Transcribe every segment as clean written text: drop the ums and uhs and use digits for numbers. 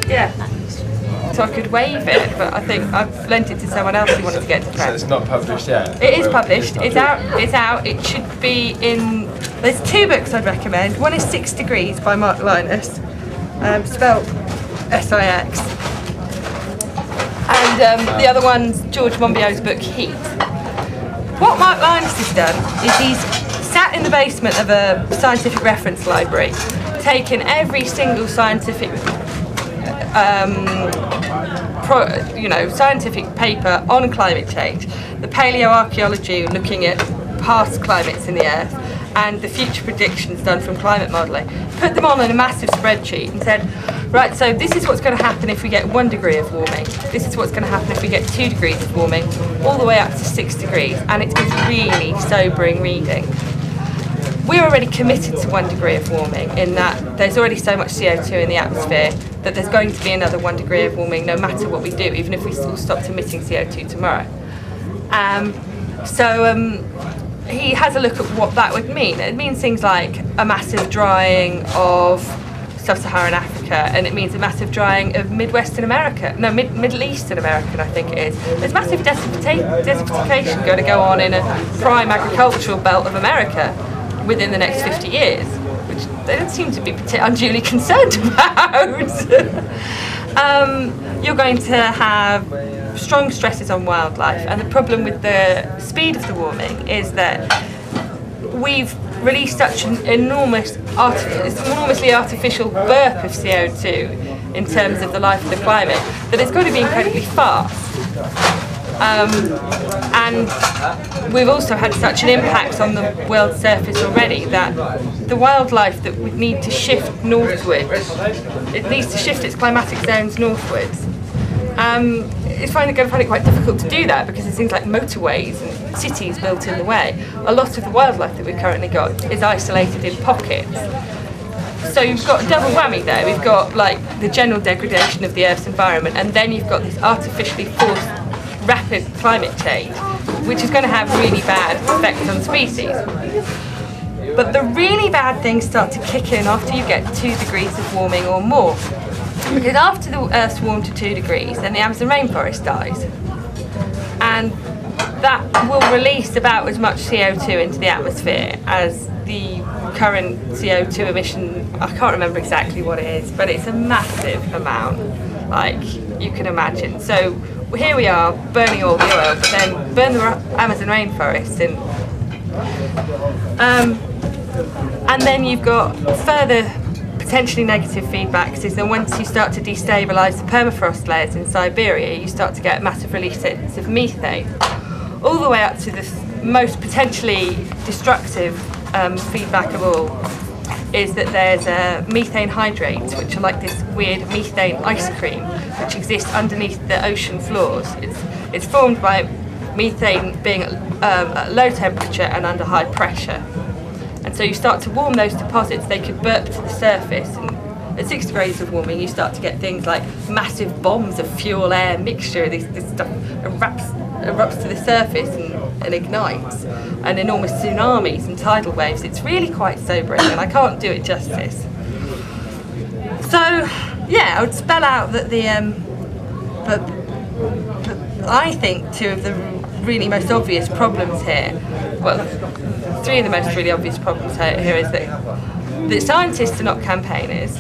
Yeah. So I could waive it, but I think I've lent it to someone else who wanted to get to print. So it's not published yet? It is published. It's out. It's out. It should be in. There's 2 books I'd recommend. One is 6 Degrees by Mark Lynas, spelled S-I-X. And the other one's George Monbiot's book Heat. What Mark Lynas has done is he's sat in the basement of a scientific reference library, taken every single scientific scientific paper on climate change, the paleoarchaeology looking at past climates in the Earth, and the future predictions done from climate modelling, put them all in a massive spreadsheet and said, right, so this is what's going to happen if we get 1 degree of warming, this is what's going to happen if we get 2 degrees of warming, all the way up to 6 degrees, and it's really sobering reading. We're already committed to 1 degree of warming in that there's already so much CO2 in the atmosphere that there's going to be another 1 degree of warming no matter what we do, even if we all stopped emitting CO2 tomorrow. He has a look at what that would mean. It means things like a massive drying of sub-Saharan Africa, and it means a massive drying of Middle Eastern America, I think it is. There's massive desertification going to go on in a prime agricultural belt of America within the next 50 years, which they don't seem to be unduly concerned about. You're going to have strong stresses on wildlife, and the problem with the speed of the warming is that we've released such an enormously artificial burp of CO2 in terms of the life of the climate that it's got to be incredibly fast. And we've also had such an impact on the world's surface already that the wildlife that would need to shift northwards, it needs to shift its climatic zones northwards. It's going to find it quite difficult to do that because it seems like motorways and cities built in the way. A lot of the wildlife that we've currently got is isolated in pockets. So you've got a double whammy there. We've got like the general degradation of the Earth's environment, and then you've got this artificially forced rapid climate change, which is going to have really bad effects on species. But the really bad things start to kick in after you get 2 degrees of warming or more. Because after the Earth's warmed to 2 degrees, then the Amazon rainforest dies. And that will release about as much CO2 into the atmosphere as the current CO2 emission. I can't remember exactly what it is, but it's a massive amount, like you can imagine. So here we are burning all the oil, but then burn the Amazon rainforest, and then you've got further potentially negative feedbacks is that once you start to destabilise the permafrost layers in Siberia, you start to get massive releases of methane, all the way up to the most potentially destructive feedback of all is that there's methane hydrates, which are like this weird methane ice cream, which exists underneath the ocean floors. It's formed by methane being at low temperature and under high pressure. And so you start to warm those deposits, they could burp to the surface, and at 6 degrees of warming you start to get things like massive bombs of fuel-air mixture. This stuff erupts to the surface and ignites, and enormous tsunamis and tidal waves. It's really quite sobering, and I can't do it justice. So, yeah, I would spell out that I think 2 of the really most obvious problems here, well, 3 of the most really obvious problems here is that scientists are not campaigners.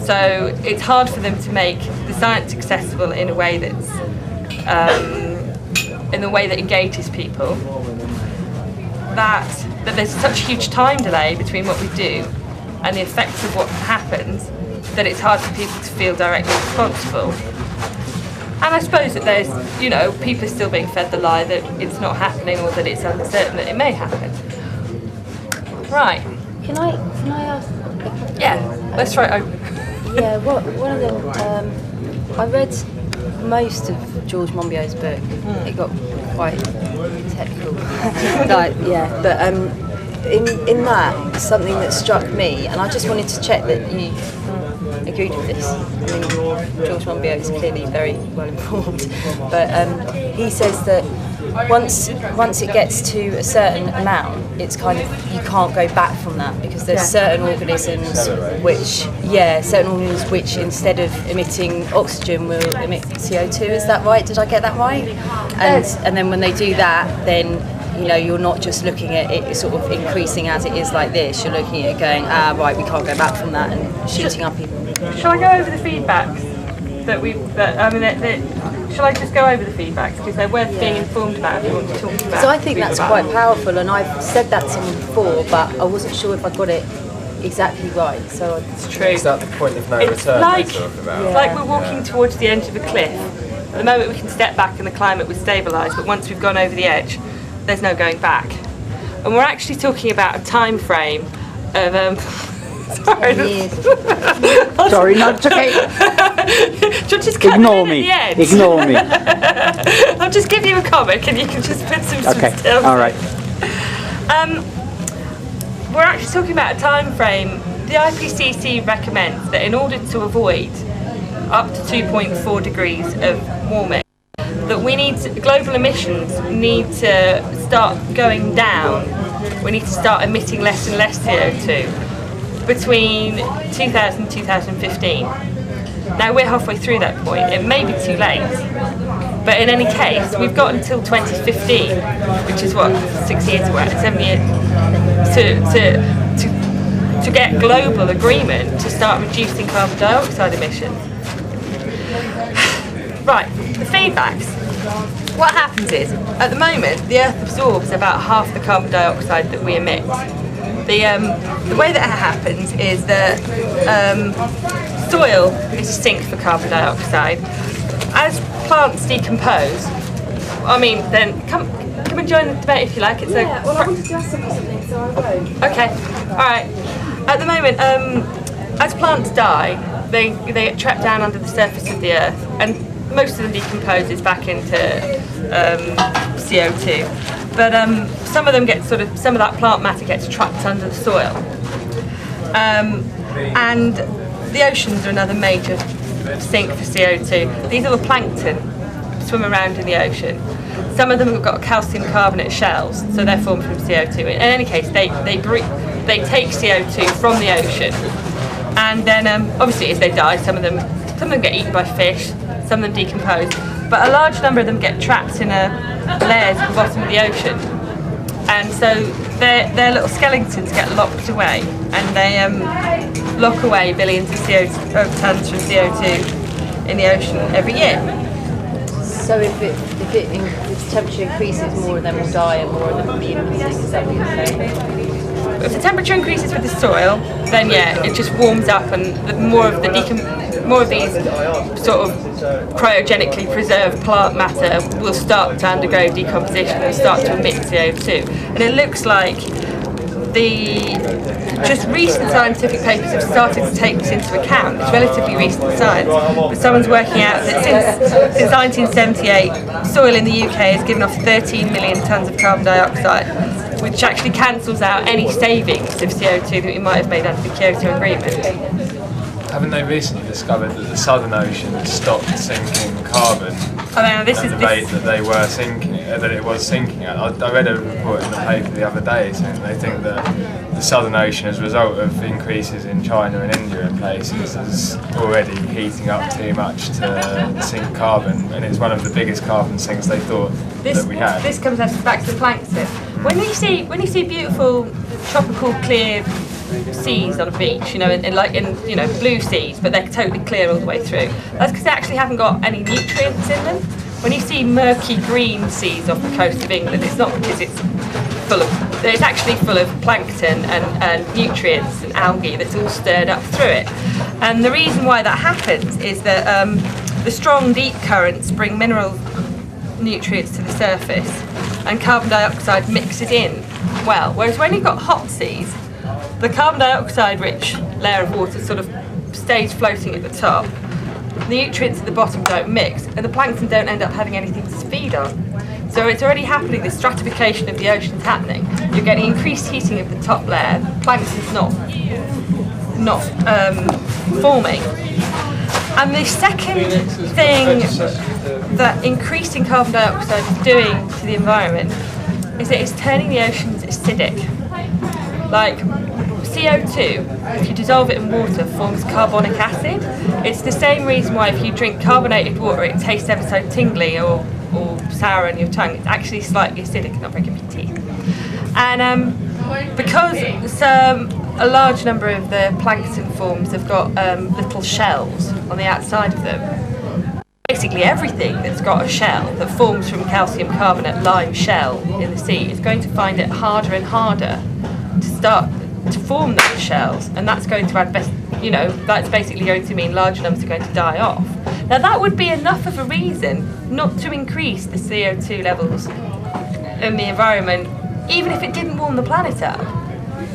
So it's hard for them to make the science accessible in a way that's in the way that engages people. That there's such a huge time delay between what we do and the effects of what happens that it's hard for people to feel directly responsible. And I suppose that there's, people are still being fed the lie that it's not happening or that it's uncertain that it may happen. Right. Can I ask? Yeah, let's try it open. Yeah, one of them, I read most of George Monbiot's book. It got quite technical. But in that, something that struck me, and I just wanted to check that you agreed with this. I mean, George Monbiot is clearly very well informed, but he says that once it gets to a certain amount, it's kind of, you can't go back from that, because there's certain organisms which instead of emitting oxygen will emit CO2. Is that right? Did I get that right? And then when they do that, then you're not just looking at it sort of increasing as it is like this. You're looking at it going, right, we can't go back from that, and shooting up even. Shall I go over the feedbacks shall I just go over the feedbacks, because they're worth being informed about if you want to talk about? So I think that's quite powerful, and I've said that to them before, but I wasn't sure if I got it exactly right. So it's true. Is that the point of no return? It's like we're walking towards the edge of a cliff. At the moment we can step back and the climate would stabilise, but once we've gone over the edge, there's no going back. And we're actually talking about a time frame of Sorry, not okay. Just ignore me. Ignore me. I'll just give you a comic and you can just put some stills. All right. We're actually talking about a time frame. The IPCC recommends that in order to avoid up to 2.4 degrees of warming, that global emissions need to start going down. We need to start emitting less and less CO2 between 2000 and 2015. Now we're halfway through that point. It may be too late, but in any case, we've got until 2015, which is what, 6 years away, 7 years, to get global agreement to start reducing carbon dioxide emissions. Right, the feedbacks. What happens is, at the moment, the Earth absorbs about half the carbon dioxide that we emit. The way that it happens is that soil is a sink for carbon dioxide. As plants decompose, then come and join the debate if you like. Well, I wanted to ask something, so I won't. Okay, all right. At the moment, as plants die, they get trapped down under the surface of the Earth, and most of them decomposes back into CO2. But some of them some of that plant matter gets trapped under the soil. And the oceans are another major sink for CO2. These are the plankton swim around in the ocean. Some of them have got calcium carbonate shells, so they're formed from CO2. In any case, they take CO2 from the ocean, and then obviously as they die, some of them get eaten by fish, some of them decompose, but a large number of them get trapped in layers at the bottom of the ocean, and so their little skeletons get locked away, and they lock away billions of tons from CO2 in the ocean every year. So if its temperature increases, more of them will die and more of them will be emitting. Is that what you're saying? If the temperature increases with the soil, then it just warms up, and more of these sort of cryogenically preserved plant matter will start to undergo decomposition and start to emit CO2. And it looks like just recent scientific papers have started to take this into account. It's relatively recent science, but someone's working out that since 1978, soil in the UK has given off 13 million tonnes of carbon dioxide, which actually cancels out any savings of CO2 that we might have made under the Kyoto Agreement. Haven't they recently discovered that the Southern Ocean had stopped sinking carbon? That it was sinking at. I read a report in the paper the other day saying they think that the Southern Ocean, as a result of increases in China and India in places, is already heating up too much to sink carbon, and it's one of the biggest carbon sinks they thought that we had. This comes back to the plankton. When you see beautiful tropical clear seas on a beach, in blue seas, but they're totally clear all the way through, that's because they actually haven't got any nutrients in them. When you see murky green seas off the coast of England, it's not because it's actually full of plankton and nutrients and algae that's all stirred up through it. And the reason why that happens is that the strong deep currents bring mineral nutrients to the surface, and carbon dioxide mixes in well. Whereas when you've got hot seas, the carbon dioxide rich layer of water sort of stays floating at the top. The nutrients at the bottom don't mix, and the plankton don't end up having anything to feed on. So it's already happening, the stratification of the ocean's happening. You're getting increased heating of the top layer, plankton's not forming. And the second thing that increasing carbon dioxide is doing to the environment is that it's turning the oceans acidic. Like CO2, if you dissolve it in water, forms carbonic acid. It's the same reason why if you drink carbonated water it tastes ever so tingly or sour on your tongue. It's actually slightly acidic, not very good for your teeth. And because a large number of the plankton forms have got little shells on the outside of them, basically everything that's got a shell that forms from calcium carbonate lime shell in the sea is going to find it harder and harder to start to form those shells, and that's going to that's basically going to mean large numbers are going to die off. Now that would be enough of a reason not to increase the CO2 levels in the environment, even if it didn't warm the planet up,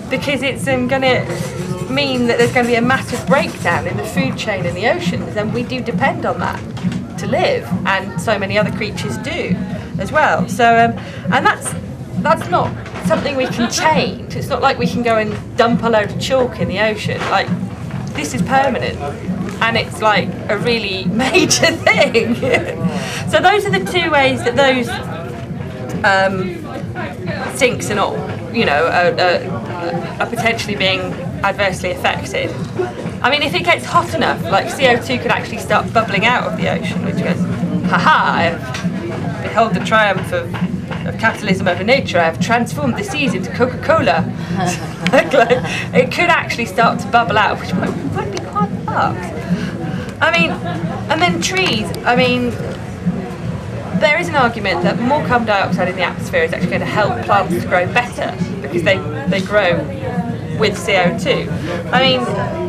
because it's going to mean that there's going to be a massive breakdown in the food chain in the oceans, and we do depend on that to live, and so many other creatures do as well. So and that's not something we can change. It's not like we can go and dump a load of chalk in the ocean. Like, this is permanent, and it's like a really major thing. So those are the two ways that those sinks and all, are potentially being adversely affected. I mean, if it gets hot enough, like CO2 could actually start bubbling out of the ocean, which goes, haha, behold the triumph of capitalism over nature, I have transformed the seas into Coca-Cola. It could actually start to bubble out, which might be quite fucked. I mean, and then trees, there is an argument that more carbon dioxide in the atmosphere is actually going to help plants to grow better because they grow with CO2.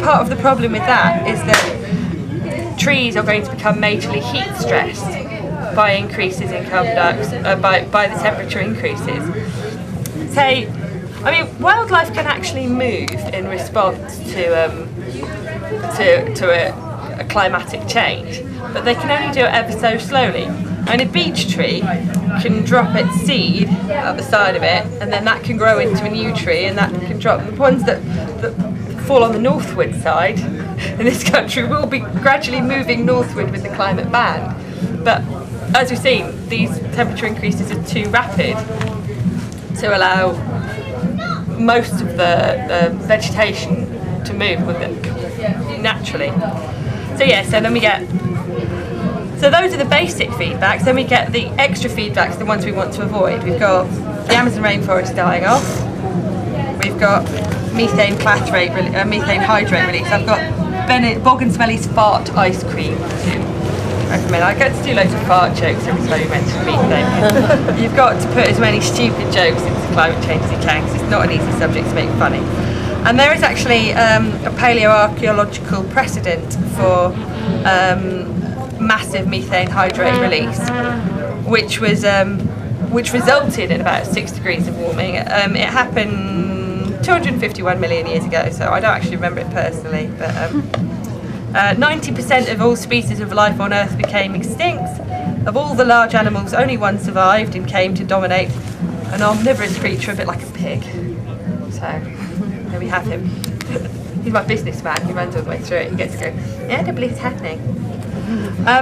Part of the problem with that is that trees are going to become majorly heat stressed by increases in carbon dioxide, by the temperature increases. Wildlife can actually move in response to a climatic change, but they can only do it ever so slowly. A beech tree can drop its seed at the side of it, and then that can grow into a new tree, and that can drop. The ones that fall on the northward side in this country will be gradually moving northward with the climate band. But as we've seen, these temperature increases are too rapid to allow most of the vegetation to move with it naturally. So those are the basic feedbacks. Then we get the extra feedbacks, the ones we want to avoid. We've got the Amazon rainforest dying off. We've got methane hydrate release. I've got Bog and Smelly's fart ice cream to recommend. I get to do loads of fart jokes every time you mention methane. You've got to put as many stupid jokes into climate change as you can, because it's not an easy subject to make funny. And there is actually a paleoarchaeological precedent for massive methane hydrate release, which resulted in about 6 degrees of warming. It happened 251 million years ago, so I don't actually remember it personally, but 90% of all species of life on Earth became extinct. Of all the large animals, only one survived and came to dominate an omnivorous creature a bit like a pig. So there we have him. He's my businessman. He runs all the way through it. He gets to go, yeah, I don't believe it's happening.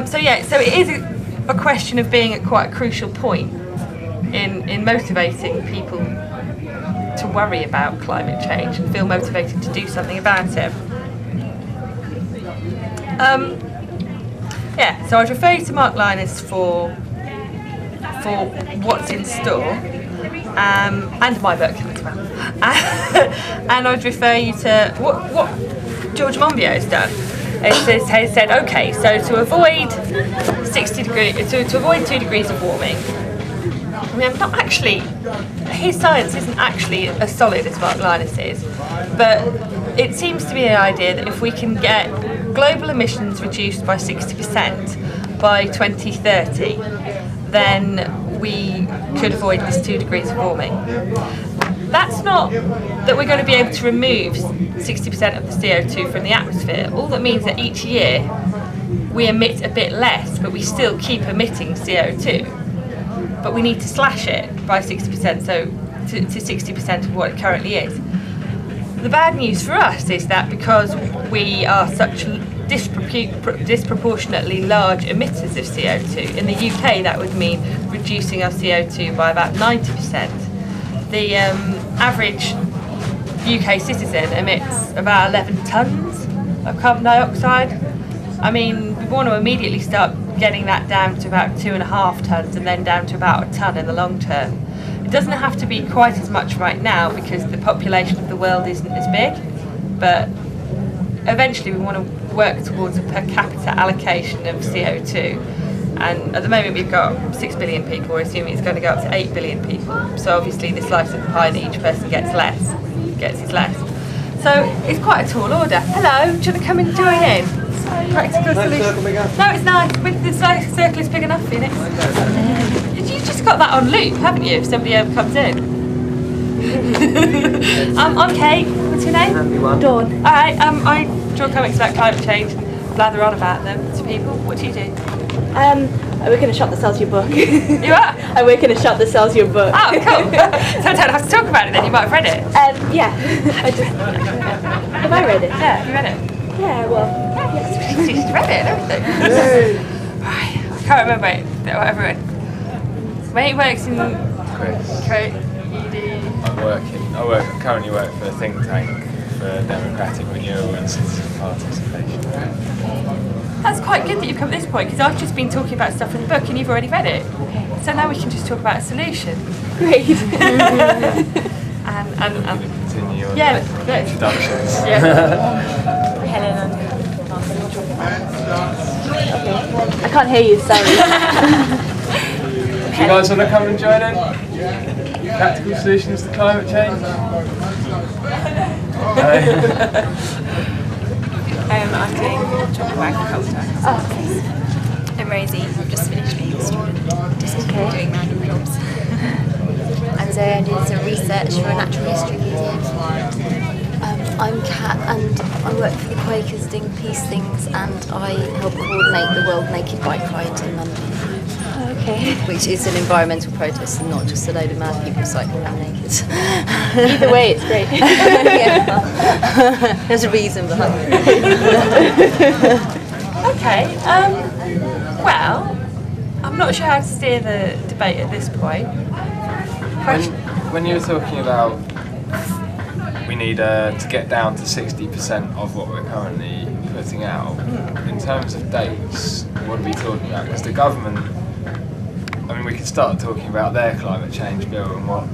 So it is a question of being at quite a crucial point in motivating people to worry about climate change and feel motivated to do something about it. So I'd refer you to Mark Lynas for what's in store, and my book as well. And I'd refer you to what George Monbiot has done. It has said, okay, so to avoid 60 degrees, to avoid 2 degrees of warming, not actually, his science isn't actually as solid as Mark Lynas is, but it seems to be an idea that if we can get global emissions reduced by 60% by 2030, then we could avoid this 2 degrees of warming. That's not that we're going to be able to remove 60% of the CO2 from the atmosphere. All that means that each year we emit a bit less, but we still keep emitting CO2. But we need to slash it by 60%, so to 60% of what it currently is. The bad news for us is that because we are such disproportionately large emitters of CO2. In the UK, that would mean reducing our CO2 by about 90%. The average UK citizen emits about 11 tonnes of carbon dioxide. I mean, we want to immediately start getting that down to about 2.5 tonnes and then down to about a tonne in the long term. It doesn't have to be quite as much right now because the population of the world isn't as big, but eventually we want to work towards a per capita allocation of CO2. And at the moment we've got 6 billion people, we're assuming it's going to go up to 8 billion people. So obviously the slice of the pie that each person gets is less. So it's quite a tall order. Hello, do you want to come and join in? Practical solution. No, it's nice. The circle is big enough, Phoenix. You've just got that on loop, haven't you, if somebody ever comes in? I'm Kate. What's your name? Dawn. Alright, I draw comics about climate change and blather on about them to people. What do you do? I work in a shop that sells your book. You are? I work in a shop that sells your book. Oh, cool. So I don't have to talk about it then, you might have read it. Yeah. Have I read it? Yeah, you read it? Yeah, well. She's read it and everything. Right, I can't remember whatever it. When he works in Chris. I currently work for a think tank for democratic renewal and citizen participation. That's quite good that you've come at this point because I've just been talking about stuff in the book and you've already read it. So now we can just talk about a solution. Great. and continue your introductions. Yeah. Helen. I can't hear you, sorry. Do you guys want to come and join in? Practical solutions to climate change? I'm doing tropical agriculture. Oh, okay. I'm Rosie. I've just finished being a student. Just doing random jobs. I'm Zoe. I'm doing some research for a natural history museum. I'm Kat and I work for the Quakers doing peace things and I help coordinate the World Naked Bike Ride in London. Okay. Which is an environmental protest and not just a load of mad people cycling around naked. Either way, it's great. Yeah. There's a reason behind it. Okay, well, I'm not sure how to steer the debate at this point. When you were talking about we need to get down to 60% of what we're currently putting out, in terms of dates, what are we talking about? Because the government, I mean, we could start talking about their climate change bill and what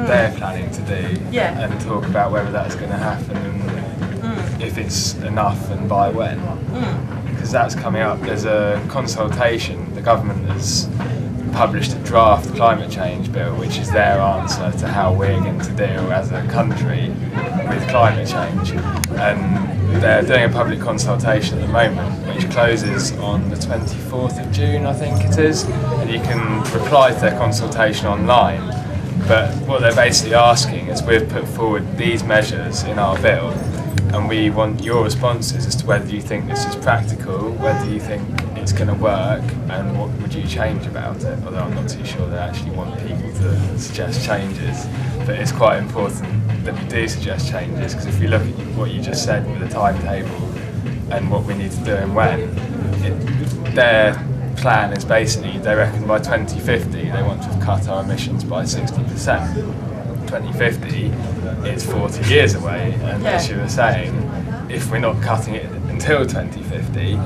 they're planning to do, and talk about whether that's going to happen and if it's enough and by when. Because that's coming up. There's a consultation. The government has published a draft climate change bill, which is their answer to how we're going to deal as a country with climate change. And they're doing a public consultation at the moment, which closes on the 24th of June, I think it is, and you can reply to their consultation online. But what they're basically asking is we've put forward these measures in our bill, and we want your responses as to whether you think this is practical, whether you think it's going to work, and what would you change about it. Although I'm not too sure they actually want people to suggest changes, but it's quite important that we do suggest changes, because if you look at what you just said with the timetable and what we need to do and when, their plan is basically, they reckon by 2050 they want to have cut our emissions by 60%. 2050 is 40 years away, and as you were saying, if we're not cutting it until 2050,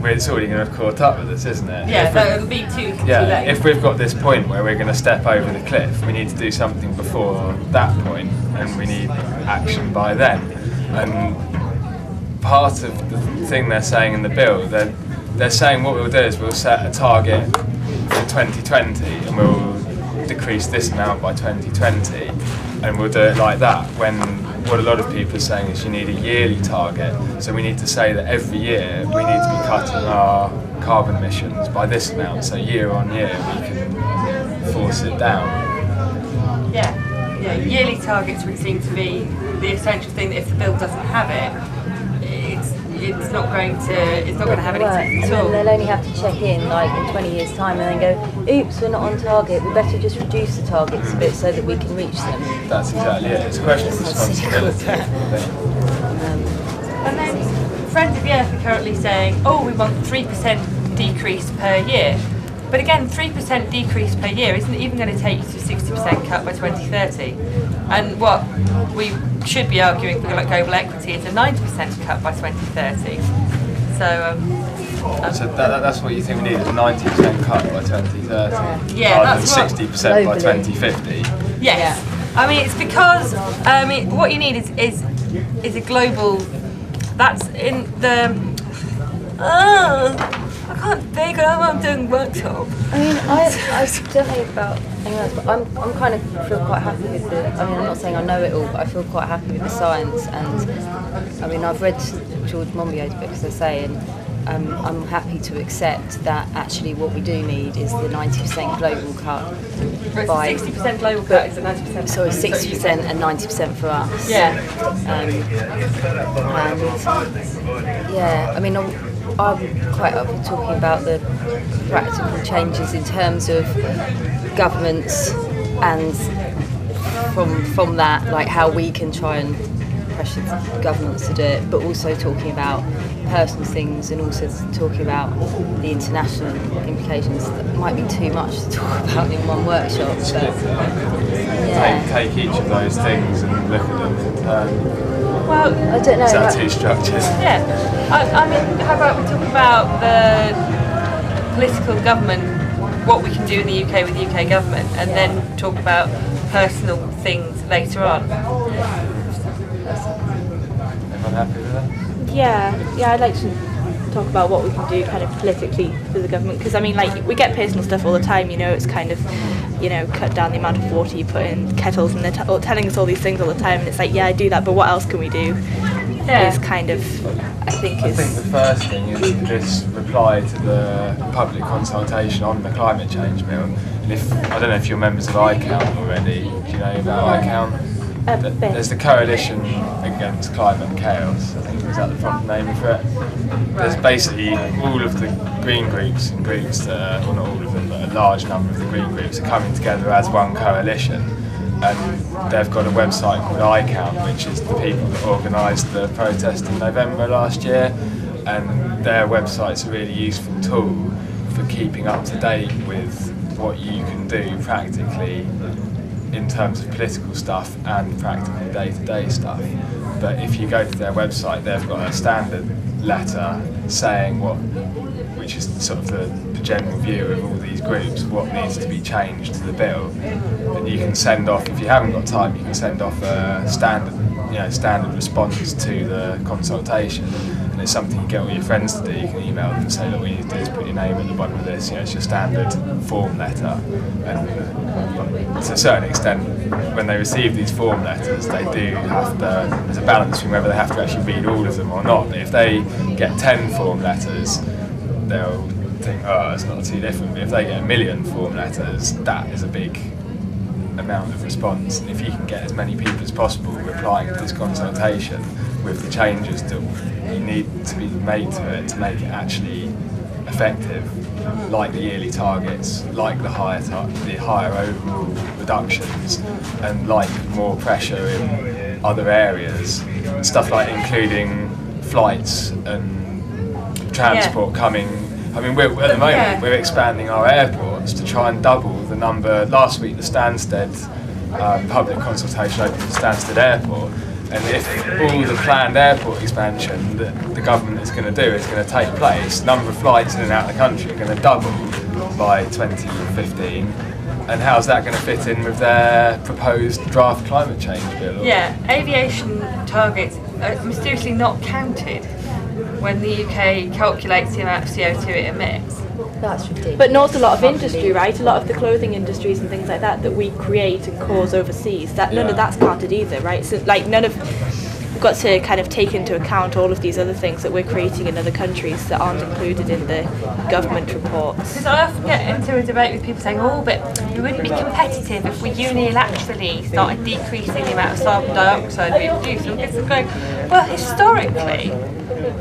it's already going to have caught up with us, isn't it? Yeah, so it'll be too late. If we've got this point where we're going to step over the cliff, we need to do something before that point, and we need action by then. And part of the thing they're saying in the bill, they're saying what we'll do is we'll set a target for 2020 and we'll decrease this amount by 2020, and we'll do it like that, when what a lot of people are saying is you need a yearly target. So we need to say that every year we need to be cutting our carbon emissions by this amount, so year on year we can force it down. Yeah, yearly targets would seem to be the essential thing, that if the bill doesn't have it, it's not going to have any effect at all. And then they'll only have to check in like in 20 years' time and then go, oops, we're not on target, we better just reduce the targets a bit so that we can reach them. That's exactly it. It's a question of responsibility. And then Friends of the Earth are currently saying, oh, we want 3% decrease per year. But again, 3% decrease per year isn't even going to take you to 60% cut by 2030. And what we should be arguing for global equity is a 90% cut by 2030. So that's what you think we need, is a 90% cut by 2030? Yeah, rather that's than 60% by globally. 2050? yes. I mean, it's because what you need is a global. That's in the. I can't think. I'm doing workshop. I mean, I don't know about anyone else, but I'm kind of feel quite happy with the. I mean, I'm not saying I know it all, but I feel quite happy with the science. And I mean, I've read George Monbiot's book, as I say, and I'm happy to accept that actually what we do need is the 90% global cut. By 60% global cut is a 90%. Sorry, 60% and 90% for us. Yeah. And yeah, I mean, I'm quite up for talking about the practical changes in terms of governments and from that, like how we can try and pressure governments to do it, but also talking about personal things and also talking about the international implications. That might be too much to talk about in one workshop, but yeah. Take each of those things and look at them in turn. Well, I don't know. Is that too structured? yeah. I mean, how about we talk about the political government, what we can do in the UK with the UK government, and then talk about personal things later on. Everyone happy with that? Yeah, I'd like to talk about what we can do kind of politically for the government, because I mean, like, we get personal stuff all the time, you know, it's kind of, you know, cut down the amount of water you put in kettles, and they're telling us all these things all the time, and it's like, yeah, I do that, but what else can we do? Yeah. Is kind of, I think the first thing is this reply to the public consultation on the climate change bill. And I don't know if you're members of ICOUNT already. Do you know about ICOUNT? There's the Coalition Against Climate Chaos, I think was that the front name for it. There's basically all of the green groups and groups that, well, not all of them, but a large number of the green groups are coming together as one coalition. And they've got a website called ICOUNT, which is the people that organised the protest in November last year. And their website's a really useful tool for keeping up to date with what you can do practically in terms of political stuff and practical day-to-day stuff. But if you go to their website, they've got a standard letter saying which is sort of the general view of all these groups, what needs to be changed to the bill. And you can send off, if you haven't got time, you can send off a standard response to the consultation. And it's something you get all your friends to do. You can email them and say, look, what you need to do is put your name at the bottom of this. You know, it's your standard form letter. And to a certain extent, when they receive these form letters, they do have to, there's a balance between whether they have to actually read all of them or not. But if they get 10 form letters, they'll think, oh, it's not too different. But if they get 1 million form letters, that is a big amount of response. And if you can get as many people as possible replying to this consultation with the changes that you need to be made to it to make it actually effective, like the yearly targets, like the higher overall reductions, and like more pressure in other areas, stuff like including flights and transport coming. I mean, at the moment we're expanding our airports to try and double the number. Last week the Stansted public consultation opened the Stansted Airport, and if all the planned airport expansion that the government is going to do is going to take place, number of flights in and out of the country are going to double by 2015. And how's that going to fit in with their proposed draft climate change bill? Yeah, aviation targets are mysteriously not counted when the UK calculates the amount of CO2 it emits. That's ridiculous. But not a lot of industry, right? A lot of the clothing industries and things like that we create and cause overseas. None of that's counted either, right? So like we've got to kind of take into account all of these other things that we're creating in other countries that aren't included in the government reports. Because I often get into a debate with people saying, oh, but we wouldn't be competitive if we unilaterally started decreasing the amount of carbon dioxide we produce. And it's going, well, historically,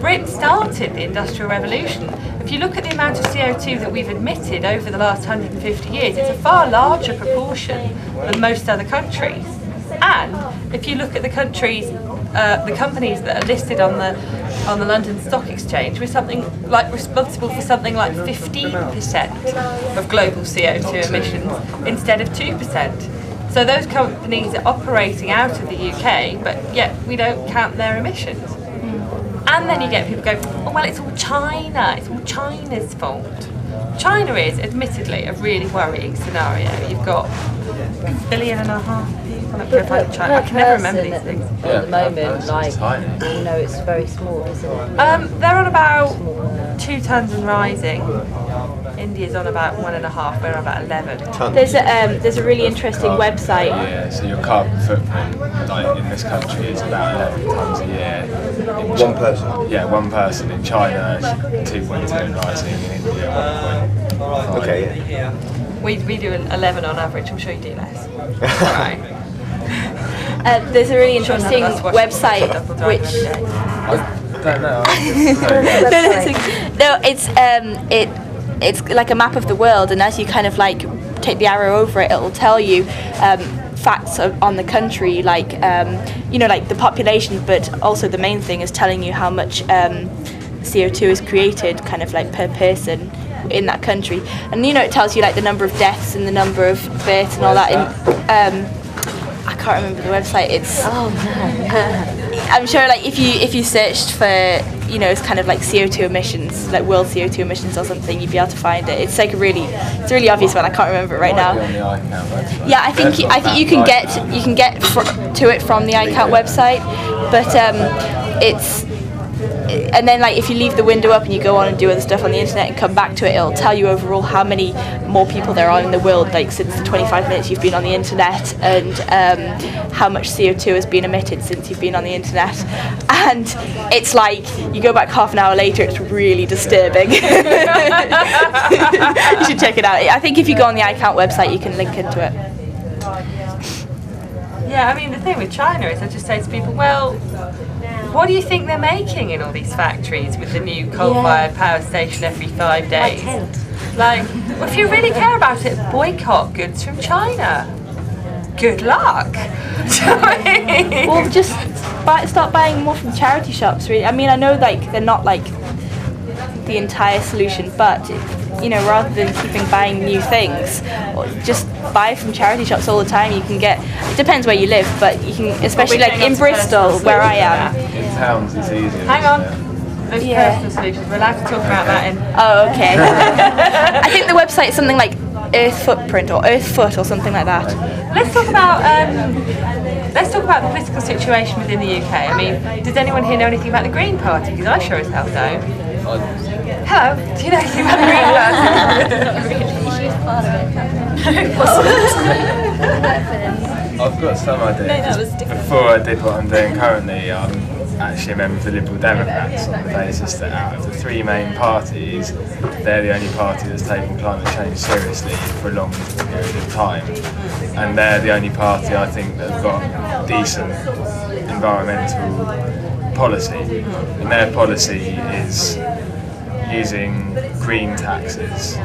Britain started the Industrial Revolution. If you look at the amount of CO2 that we've emitted over the last 150 years, it's a far larger proportion than most other countries. And if you look at the countries, the companies that are listed on the on the London Stock Exchange, we're responsible for something like 15% of global CO2 emissions instead of 2%. So those companies are operating out of the UK, but yet we don't count their emissions. And then you get people go, oh well, it's all China, it's all China's fault. China is admittedly a really worrying scenario. You've got 1.5 billion people. I can never remember these things. At the moment, it's very small, isn't it? They're on about 2 tons and rising. India's on about 1.5. We're on about 11. There's a really interesting website. Yeah, so your carbon footprint in this country is about 11 tons a year. One person? Yeah, one person. In China, 2.2 and rising. In India, 1.5. Okay, yeah. We do 11 on average. I'm sure you do less. Right. There's a really interesting website which. It's like a map of the world, and as you kind of like take the arrow over it, it'll tell you facts on the country, like like the population, but also the main thing is telling you how much CO2 is created, kind of like per person in that country, and it tells you like the number of deaths and the number of births and all that. I can't remember the website. It's I'm sure like if you searched for it's kind of like CO2 emissions, like world CO2 emissions or something, you'd be able to find it. It's like it's a really obvious one. I can't remember it right now. Yeah, I think you can get to it from the iCount website, but it's. And then like if you leave the window up and you go on and do other stuff on the internet and come back to it, it'll tell you overall how many more people there are in the world, like since the 25 minutes you've been on the internet, and how much CO2 has been emitted since you've been on the internet. And it's like you go back half an hour later, it's really disturbing. You should check it out. I think if you go on the iCount website you can link into it. Yeah, I mean the thing with China is I just say to people, well, what do you think they're making in all these factories with the new coal-fired power station every 5 days? Like, well, if you really care about it, boycott goods from China. Good luck. Well, just start buying more from charity shops. Really, I mean, I know like they're not like the entire solution, but rather than keeping buying new things, just buy from charity shops all the time. You can get, it depends where you live, but you can, especially like in Bristol where I am. In towns it's easier. Hang on. Those personal solutions, we're allowed to talk about that in. Oh, okay. I think the website is something like Earth Footprint or Earth Foot or something like that. Let's talk about the political situation within the UK. I mean, does anyone here know anything about the Green Party? Because I sure as hell don't. Hello, do you know anything about the Green Party? I've got some ideas. Before I did what I'm doing currently, I'm actually a member of the Liberal Democrats on the basis that out of the 3 main parties, they're the only party that's taken climate change seriously for a long period of time. And they're the only party, I think, that have got decent environmental policy. And their policy is using green taxes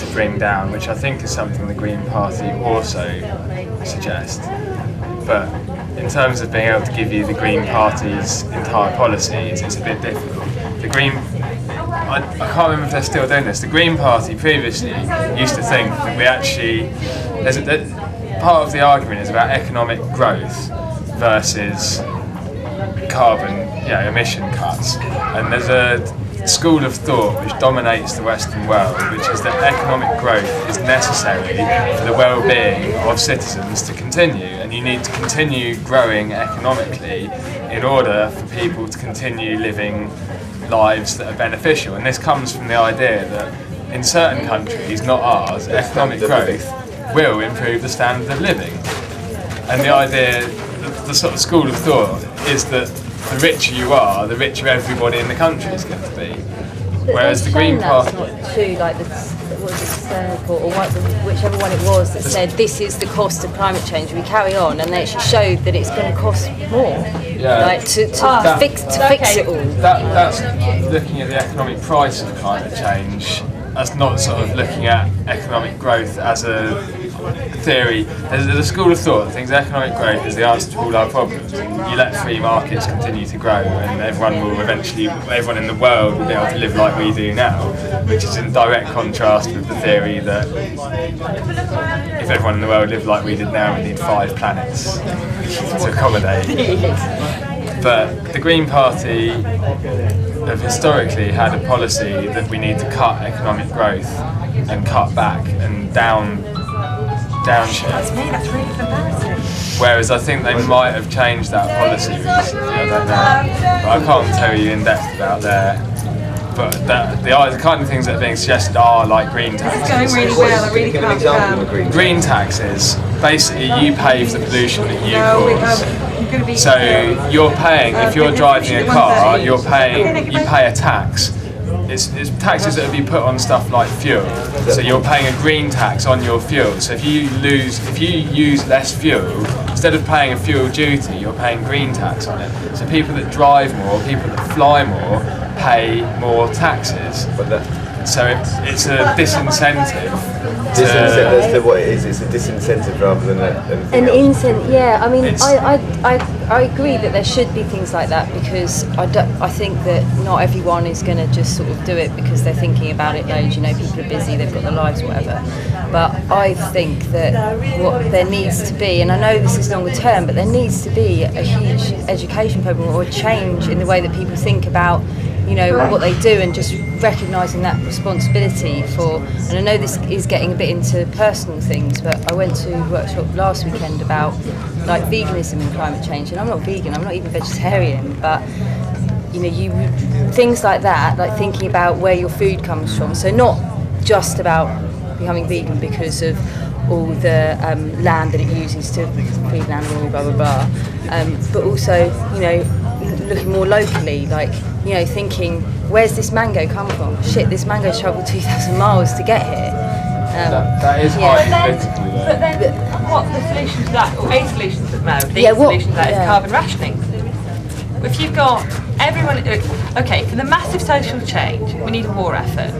to bring down, which I think is something the Green Party also suggests. But in terms of being able to give you the Green Party's entire policies, it's a bit difficult. I can't remember if they're still doing this. The Green Party previously used to think that we actually, part of the argument is about economic growth versus carbon emission cuts, and there's a school of thought which dominates the Western world, which is that economic growth is necessary for the well-being of citizens to continue, and you need to continue growing economically in order for people to continue living lives that are beneficial. And this comes from the idea that in certain countries, not ours, economic growth will improve the standard of living. And the idea, the sort of school of thought is that the richer you are, the richer everybody in the country is going to be. Whereas the Green Party... That's not true, like whichever one it was that said this is the cost of climate change, we carry on, and they actually showed that it's going to cost more, like to fix it all. That's looking at the economic price of climate change. That's not sort of looking at economic growth as a theory, there's a school of thought that thinks economic growth is the answer to all our problems. You let free markets continue to grow and everyone in the world will be able to live like we do now, which is in direct contrast with the theory that if everyone in the world lived like we did now, we need 5 planets to accommodate. But the Green Party have historically had a policy that we need to cut economic growth and cut back and downshift. That's me, that's really embarrassing. Whereas I think they might have changed that policy recently, I don't know. But I can't tell you in depth about their... But the kind of things that are being suggested are like green taxes. It's going really well, I really Give an example of a can't. Green taxes, basically you pay for the pollution that you cause. So you're paying, if you're driving a car, you pay a tax. It's taxes that would be put on stuff like fuel. So you're paying a green tax on your fuel. So if you use less fuel, instead of paying a fuel duty, you're paying green tax on it. So people that drive more, people that fly more, pay more taxes. So it's a disincentive. As to what it is, it's a disincentive rather than An incentive, yeah. I mean, I agree that there should be things like that because I think that not everyone is going to just sort of do it because they're thinking about it loads. You know, people are busy, they've got their lives, whatever. But I think that what there needs to be, and I know this is longer term, but there needs to be a huge education program or a change in the way that people think about, you know, what they do and just recognising that responsibility for, and I know this is getting a bit into personal things, but I went to a workshop last weekend about like veganism and climate change, and I'm not vegan, I'm not even vegetarian, but you know, things like that, like thinking about where your food comes from, so not just about becoming vegan because of all the land that it uses to feed an animal, blah blah blah, but also, you know, looking more locally, like, you know, thinking, where's this mango come from? Shit, this mango's travelled 2,000 miles to get here. That is highly political. But then, what the solution to that, or a solution to that, solution to that is carbon rationing. If you've got everyone, okay, for the massive social change, we need a war effort.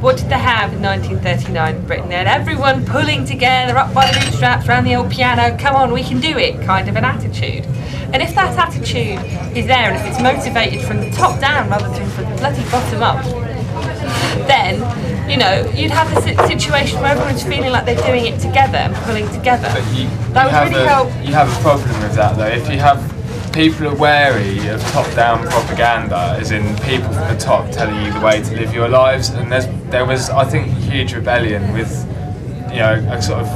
What did they have in 1939 in Britain? They had everyone pulling together up by the bootstraps around the old piano, come on, we can do it, kind of an attitude. And if that attitude is there, and if it's motivated from the top down rather than from the bloody bottom up, then, you know, you'd have the situation where everyone's feeling like they're doing it together and pulling together. That would really help. You have a problem with that though. If you have people are wary of top-down propaganda, as in people from the top telling you the way to live your lives, and there was, I think, a huge rebellion with, you know, a sort of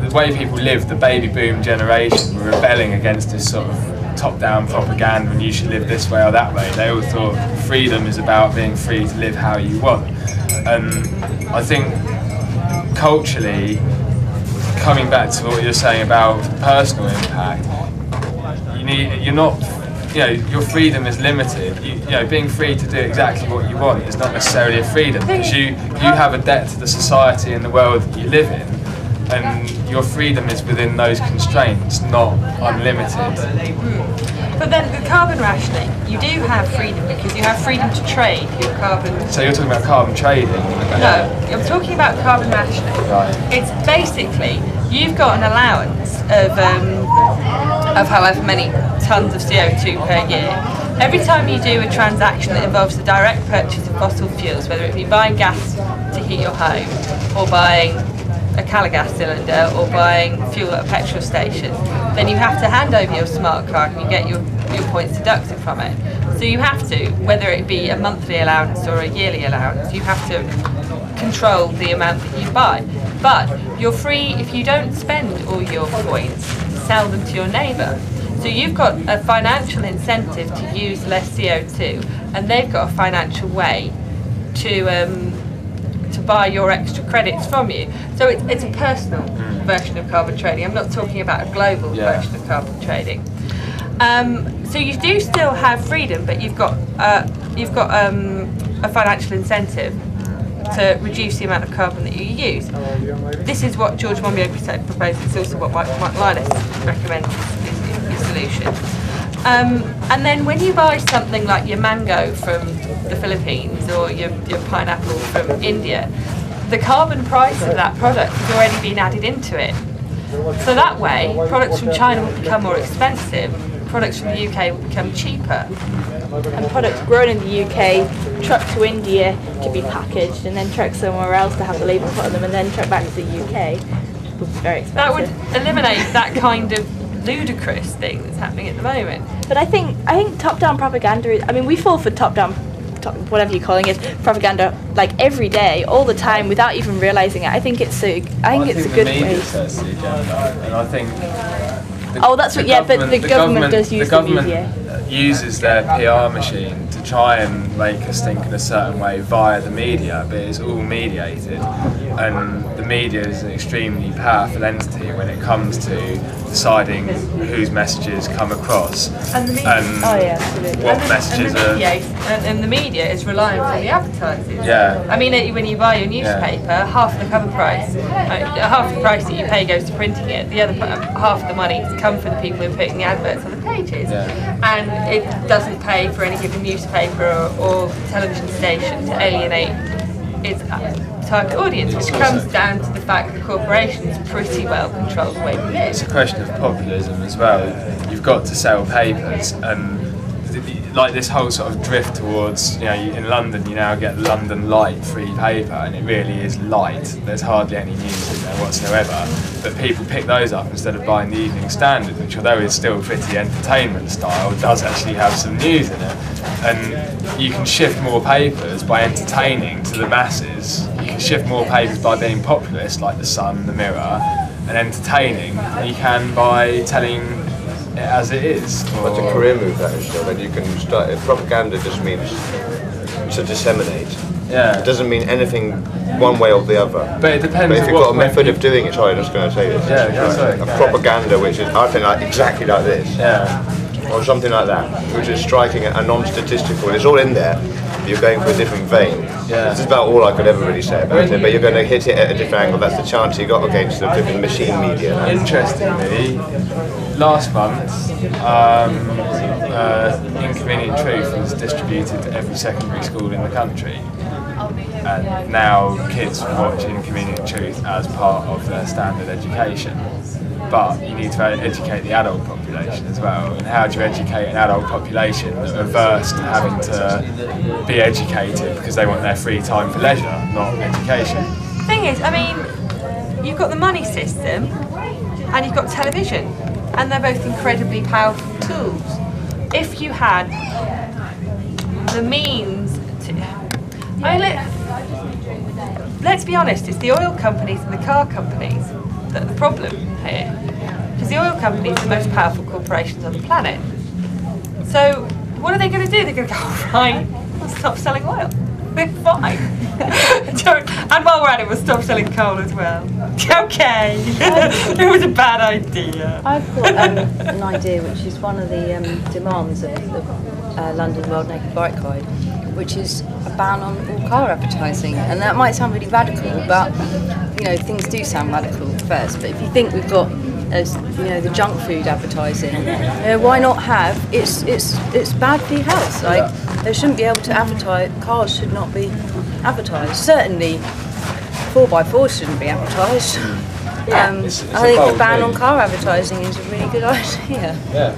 the way people lived. The baby boom generation were rebelling against this sort of top-down propaganda, and you should live this way or that way. They all thought freedom is about being free to live how you want. And I think culturally, coming back to what you're saying about personal impact, you're not, you know, your freedom is limited. You know, being free to do exactly what you want is not necessarily a freedom, because you have a debt to the society and the world that you live in, and your freedom is within those constraints, not unlimited. But then the carbon rationing, you do have freedom because you have freedom to trade your carbon. So you're talking about carbon trading? No, I'm talking about carbon rationing. Right. It's basically, you've got an allowance of however many tonnes of CO2 per year. Every time you do a transaction that involves the direct purchase of fossil fuels, whether it be buying gas to heat your home, or buying a Calagas cylinder, or buying fuel at a petrol station, then you have to hand over your smart card and you get your points deducted from it. So you have to, whether it be a monthly allowance or a yearly allowance, you have to control the amount that you buy. But you're free, if you don't spend all your points, to sell them to your neighbour. So you've got a financial incentive to use less CO2, and they've got a financial way to buy your extra credits from you. So it's a personal version of carbon trading. I'm not talking about a global version of carbon trading. So you do still have freedom, but you've got a financial incentive to reduce the amount of carbon that you use. This is what George Monbiot proposed. It's also what Lynas recommends is your solution. And then when you buy something like your mango from the Philippines or your pineapple from India, the carbon price of that product has already been added into it. So that way, products from China will become more expensive, products from the UK will become cheaper. And products grown in the UK, trucked to India to be packaged, and then trucked somewhere else to have the label put on them, and then trucked back to the UK. Would be very expensive. That would eliminate that kind of ludicrous thing that's happening at the moment. But I think top-down propaganda is. I mean, we fall for whatever you're calling it, propaganda, like every day, all the time, without even realising it. I think it's a good way. Sets the agenda, and I think. The government does use the media. Uses their PR machine to try and make us think in a certain way via the media, but it's all mediated, and the media is an extremely powerful entity when it comes to deciding whose messages come across And the media, what messages are. And the media is reliant on the advertising. Yeah. I mean, when you buy your newspaper, half the cover price, half the price that you pay goes to printing it. The other half of the money come from the people who are putting the adverts on the pages. Yeah. And it doesn't pay for any given newspaper or television station to alienate its target audience, which comes down to the fact that corporations pretty well control the way we live. It's a question of populism as well. You've got to sell papers, and like this whole sort of drift towards, in London you now get London Light free paper, and it really is light. There's hardly any news in there whatsoever, but people pick those up instead of buying the Evening Standard, which, although is still pretty entertainment style, does actually have some news in it. And you can shift more papers by entertaining to the masses. You can shift more papers by being populist, like the Sun, the Mirror, and entertaining than you can by telling it as it is. That's a career move, that is, though. Then you can start. Propaganda just means to disseminate. Yeah. It doesn't mean anything one way or the other. But it depends. But if you've got a method of doing it, sorry, I'm just going to say this. Yeah, that's right. A propaganda which is, I think, like exactly like this. Yeah. Or something like that, which is striking a non-statistical. It's all in there. You're going for a different vein. Yeah. This is about all I could ever really say about it. But you're going to hit it at a different angle. That's the chance you got against the different machine media. Interestingly, last month, Inconvenient Truth was distributed to every secondary school in the country, and now kids watch Inconvenient Truth as part of their standard education. But you need to educate the adult population as well. And how do you educate an adult population that are averse to having to be educated because they want their free time for leisure, not education? Thing is, I mean, you've got the money system and you've got television, and they're both incredibly powerful tools. If you had the means to... let's be honest, it's the oil companies and the car companies that are the problem here. Because the oil companies are the most powerful corporations on the planet. So what are they going to do? They're going to go, right, we'll stop selling oil. We're fine. And while we're at it, we'll stop selling coal as well. Okay. It was a bad idea. I've got an idea, which is one of the demands of the London World Naked Bike Ride, which is a ban on all car advertising. And that might sound really radical, but things do sound radical first. But if you think we've got the junk food advertising, why not have it's bad for your health. Like, they shouldn't be able to advertise, cars should not be advertised. Certainly 4x4 shouldn't be advertised. It's I think a ban on car advertising is a really good idea. Yeah.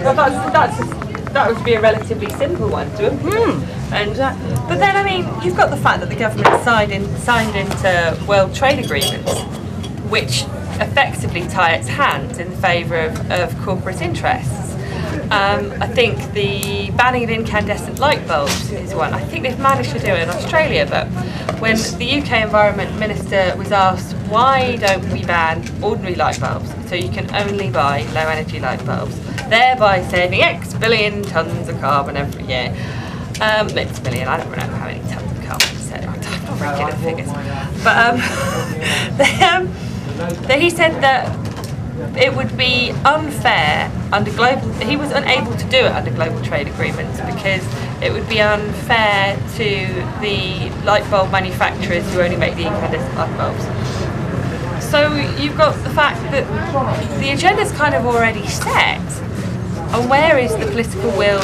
Well, that would be a relatively simple one to implement. But then, I mean, you've got the fact that the government signed into World Trade Agreements, which effectively tie its hands in favour of corporate interests. I think the banning of incandescent light bulbs is one. I think they've managed to do it in Australia, but when the UK Environment Minister was asked, why don't we ban ordinary light bulbs so you can only buy low energy light bulbs, thereby saving X billion tonnes of carbon every year. X billion, I don't remember how many tonnes of carbon, so I'm not very good at figures. But he said that it would be unfair under global... He was unable to do it under global trade agreements because it would be unfair to the light bulb manufacturers who only make the incandescent light bulbs. So you've got the fact that the agenda's kind of already set, and where is the political will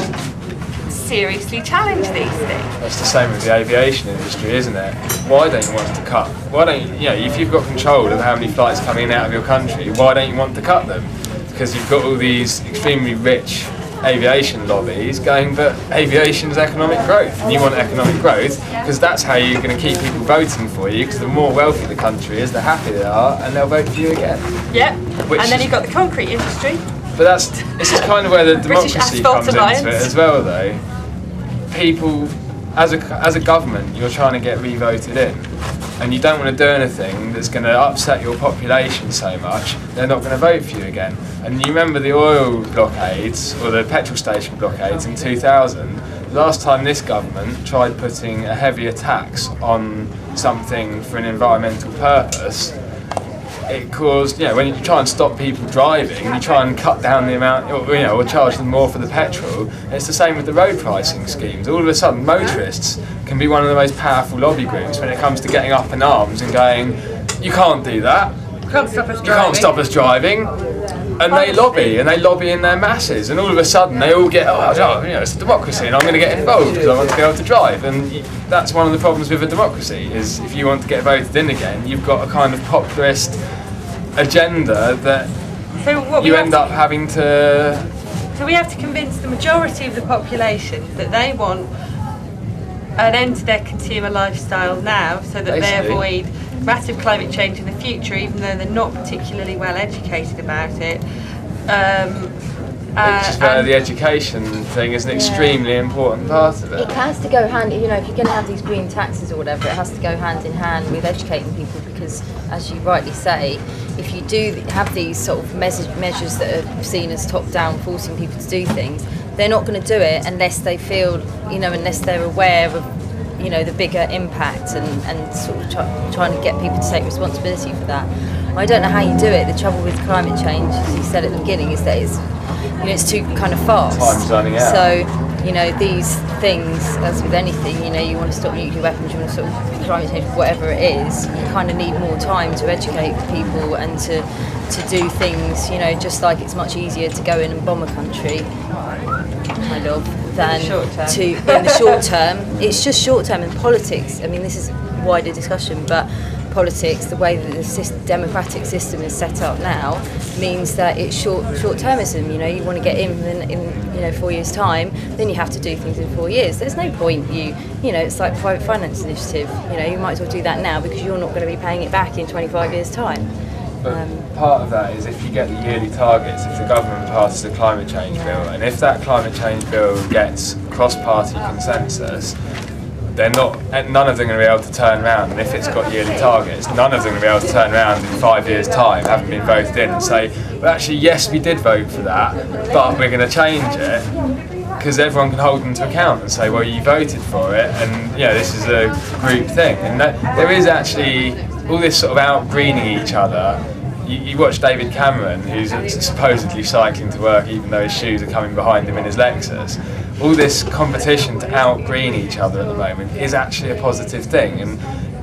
seriously challenge these things. That's the same with the aviation industry, isn't it? Why don't you want to cut? Why don't you, if you've got control of how many flights come in and out of your country, why don't you want to cut them? Because you've got all these extremely rich aviation lobbies going, but aviation is economic growth, and you want economic growth because that's how you're going to keep people voting for you, because the more wealthy the country is, the happier they are, and they'll vote for you again. Yep. And then you've got the concrete industry. But this is kind of where the British democracy Asphalt comes into Alliance. it as well, though. People, as a government, you're trying to get re-voted in, and you don't want to do anything that's going to upset your population so much, they're not going to vote for you again. And you remember the oil blockades, or the petrol station blockades in 2000? The last time this government tried putting a heavier tax on something for an environmental purpose, it caused, when you try and stop people driving, you try and cut down the amount, or charge them more for the petrol. And it's the same with the road pricing schemes. All of a sudden, motorists can be one of the most powerful lobby groups when it comes to getting up in arms and going, you can't do that. You can't stop us driving. You can't stop us driving. And they lobby in their masses, and all of a sudden they all get, it's a democracy, and I'm going to get involved because I want to be able to drive. And that's one of the problems with a democracy, is if you want to get voted in again, you've got a kind of populist agenda that you end up having to... So we have to convince the majority of the population that they want an end to their consumer lifestyle now, so that they avoid massive climate change in the future, even though they're not particularly well educated about it. Which is where the education thing is an extremely important part of it. It has to go hand, if you're going to have these green taxes or whatever, it has to go hand in hand with educating people, because, as you rightly say, if you do have these sort of measures that are seen as top-down, forcing people to do things, they're not going to do it unless they feel, unless they're aware of, the bigger impact and sort of trying to get people to take responsibility for that. I don't know how you do it. The trouble with climate change, as you said at the beginning, is that it's too kind of fast. Time's running out. So, these things, as with anything, you want to stop nuclear weapons, you want to stop climate change, whatever it is, you kind of need more time to educate people and to do things, just like it's much easier to go in and bomb a country, kind of, than in the short term. It's just short term. In politics, I mean, this is a wider discussion, but politics, the way that the democratic system is set up now, means that it's short-termism. You want to get in 4 years' time, then you have to do things in 4 years. There's no point it's like private finance initiative. You might as well do that now, because you're not going to be paying it back in 25 years' time. But part of that is if you get the yearly targets, if the government passes a climate change bill, and if that climate change bill gets cross-party consensus, none of them are going to be able to turn around, and if it's got yearly targets, none of them are going to be able to turn around in 5 years' time, having been voted in, and say, well, actually, yes, we did vote for that, but we're going to change it, because everyone can hold them to account and say, well, you voted for it, and this is a group thing. And there is actually all this sort of out-greening each other. You watch David Cameron, who's supposedly cycling to work even though his shoes are coming behind him in his Lexus. All this competition to out-green each other at the moment is actually a positive thing, and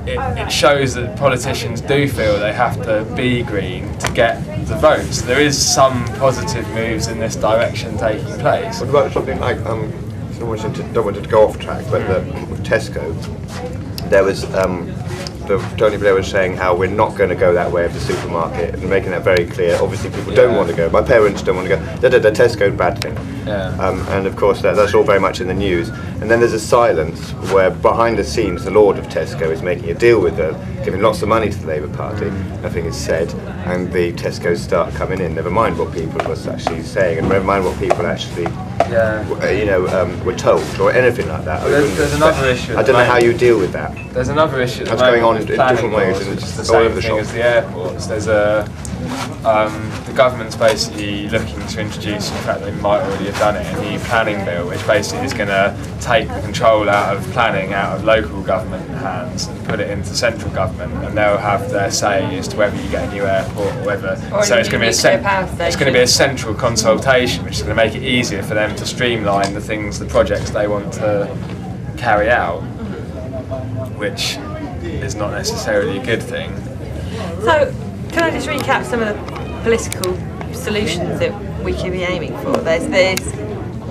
it shows that politicians do feel they have to be green to get the votes. There is some positive moves in this direction taking place. What about something like, don't want to go off track, but with Tesco, there was Tony Blair was saying how we're not going to go that way of the supermarket, and making that very clear. Obviously, people don't want to go. My parents don't want to go. Tesco's bad thing. And of course, that's all very much in the news. And then there's a silence where, behind the scenes, the Lord of Tesco is making a deal with them, giving lots of money to the Labour Party. Nothing is said, and the Tesco's start coming in. Never mind what people were actually saying, and never mind what people actually, were told, or anything like that. There's another issue. I don't know how you deal with that. There's another issue that's going on in different ways, which is the same thing as the airports. There's the government's basically looking to introduce, in fact they might already have done it, a new planning bill, which basically is going to take the control out of planning out of local government hands and put it into central government, and they'll have their say as to whether you get a new airport or whether. So it's going to be a central consultation, which is going to make it easier for them to streamline the projects they want to carry out, which is not necessarily a good thing. So, can I just recap some of the political solutions that we could be aiming for? There's this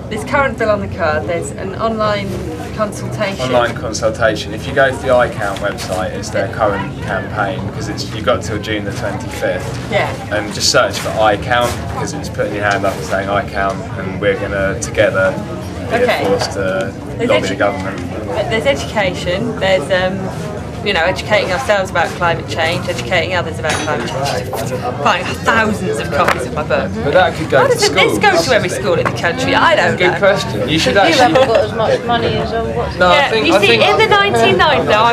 this current bill on the card, there's an online consultation. Online consultation. If you go to the iCount website, it's their current campaign because you've got till June the 25th. Yeah. And just search for iCount because it's putting your hand up and saying iCount, and we're going to together be a force to lobby the government. There's education. There's educating ourselves about climate change, educating others about climate change. Buying thousands of copies of my book. But that could go to schools. This go to every school in the country? I don't know. Good question. You should You actually. haven't got as much money as what's No, Yeah, I think. you see, in the 1990s,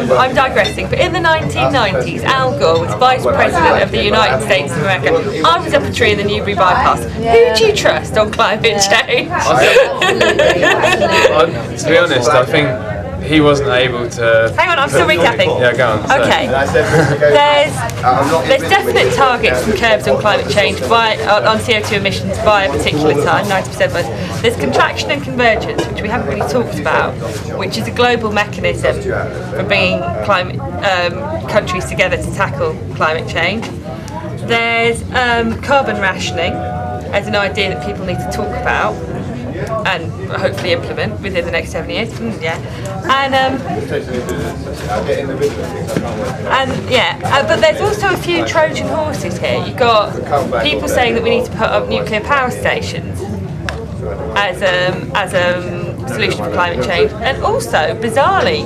no, I'm digressing, but in the 1990s, Al Gore was Vice President of the United States of America. I was up a tree in the Newbury bypass. Who do you trust on climate change? To be honest, I think he wasn't able to. Hang on, I'm still recapping. Yeah, go on. Okay. There's definite targets and curbs on climate change on CO2 emissions by a particular time, 90% of us. There's contraction and convergence, which we haven't really talked about, which is a global mechanism for bringing countries together to tackle climate change. There's carbon rationing as an idea that people need to talk about and hopefully implement within the next 7 years. But there's also a few Trojan horses here. You've got people saying that we need to put up nuclear power stations as a solution for climate change, and also bizarrely,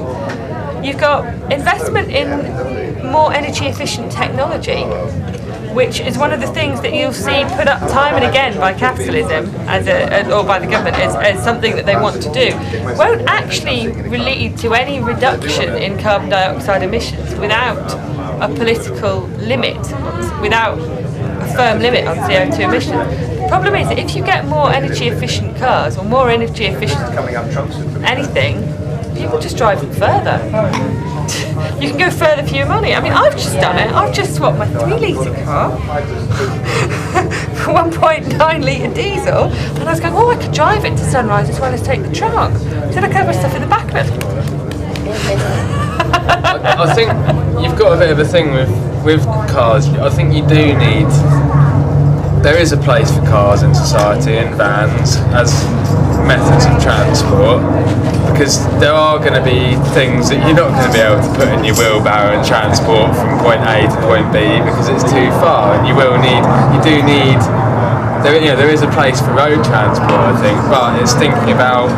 you've got investment in more energy efficient technology, which is one of the things that you'll see put up time and again by capitalism or by the government as something that they want to do. Won't actually lead to any reduction in carbon dioxide emissions without a political limit, without a firm limit on CO2 emissions. The problem is that if you get more energy efficient cars or more energy efficient anything, people just drive them further. You can go further for your money. I mean, I've just done it. I've just swapped my 3-litre car for 1.9 litre diesel, and I was going, I could drive it to Sunrise as well as take the trunk. Then I could have my stuff in the back of it. I think you've got a bit of a thing with cars. I think you do need. There is a place for cars in society and vans as methods of transport, because there are going to be things that you're not going to be able to put in your wheelbarrow and transport from point A to point B because it's too far, and there is a place for road transport, I think, but it's thinking about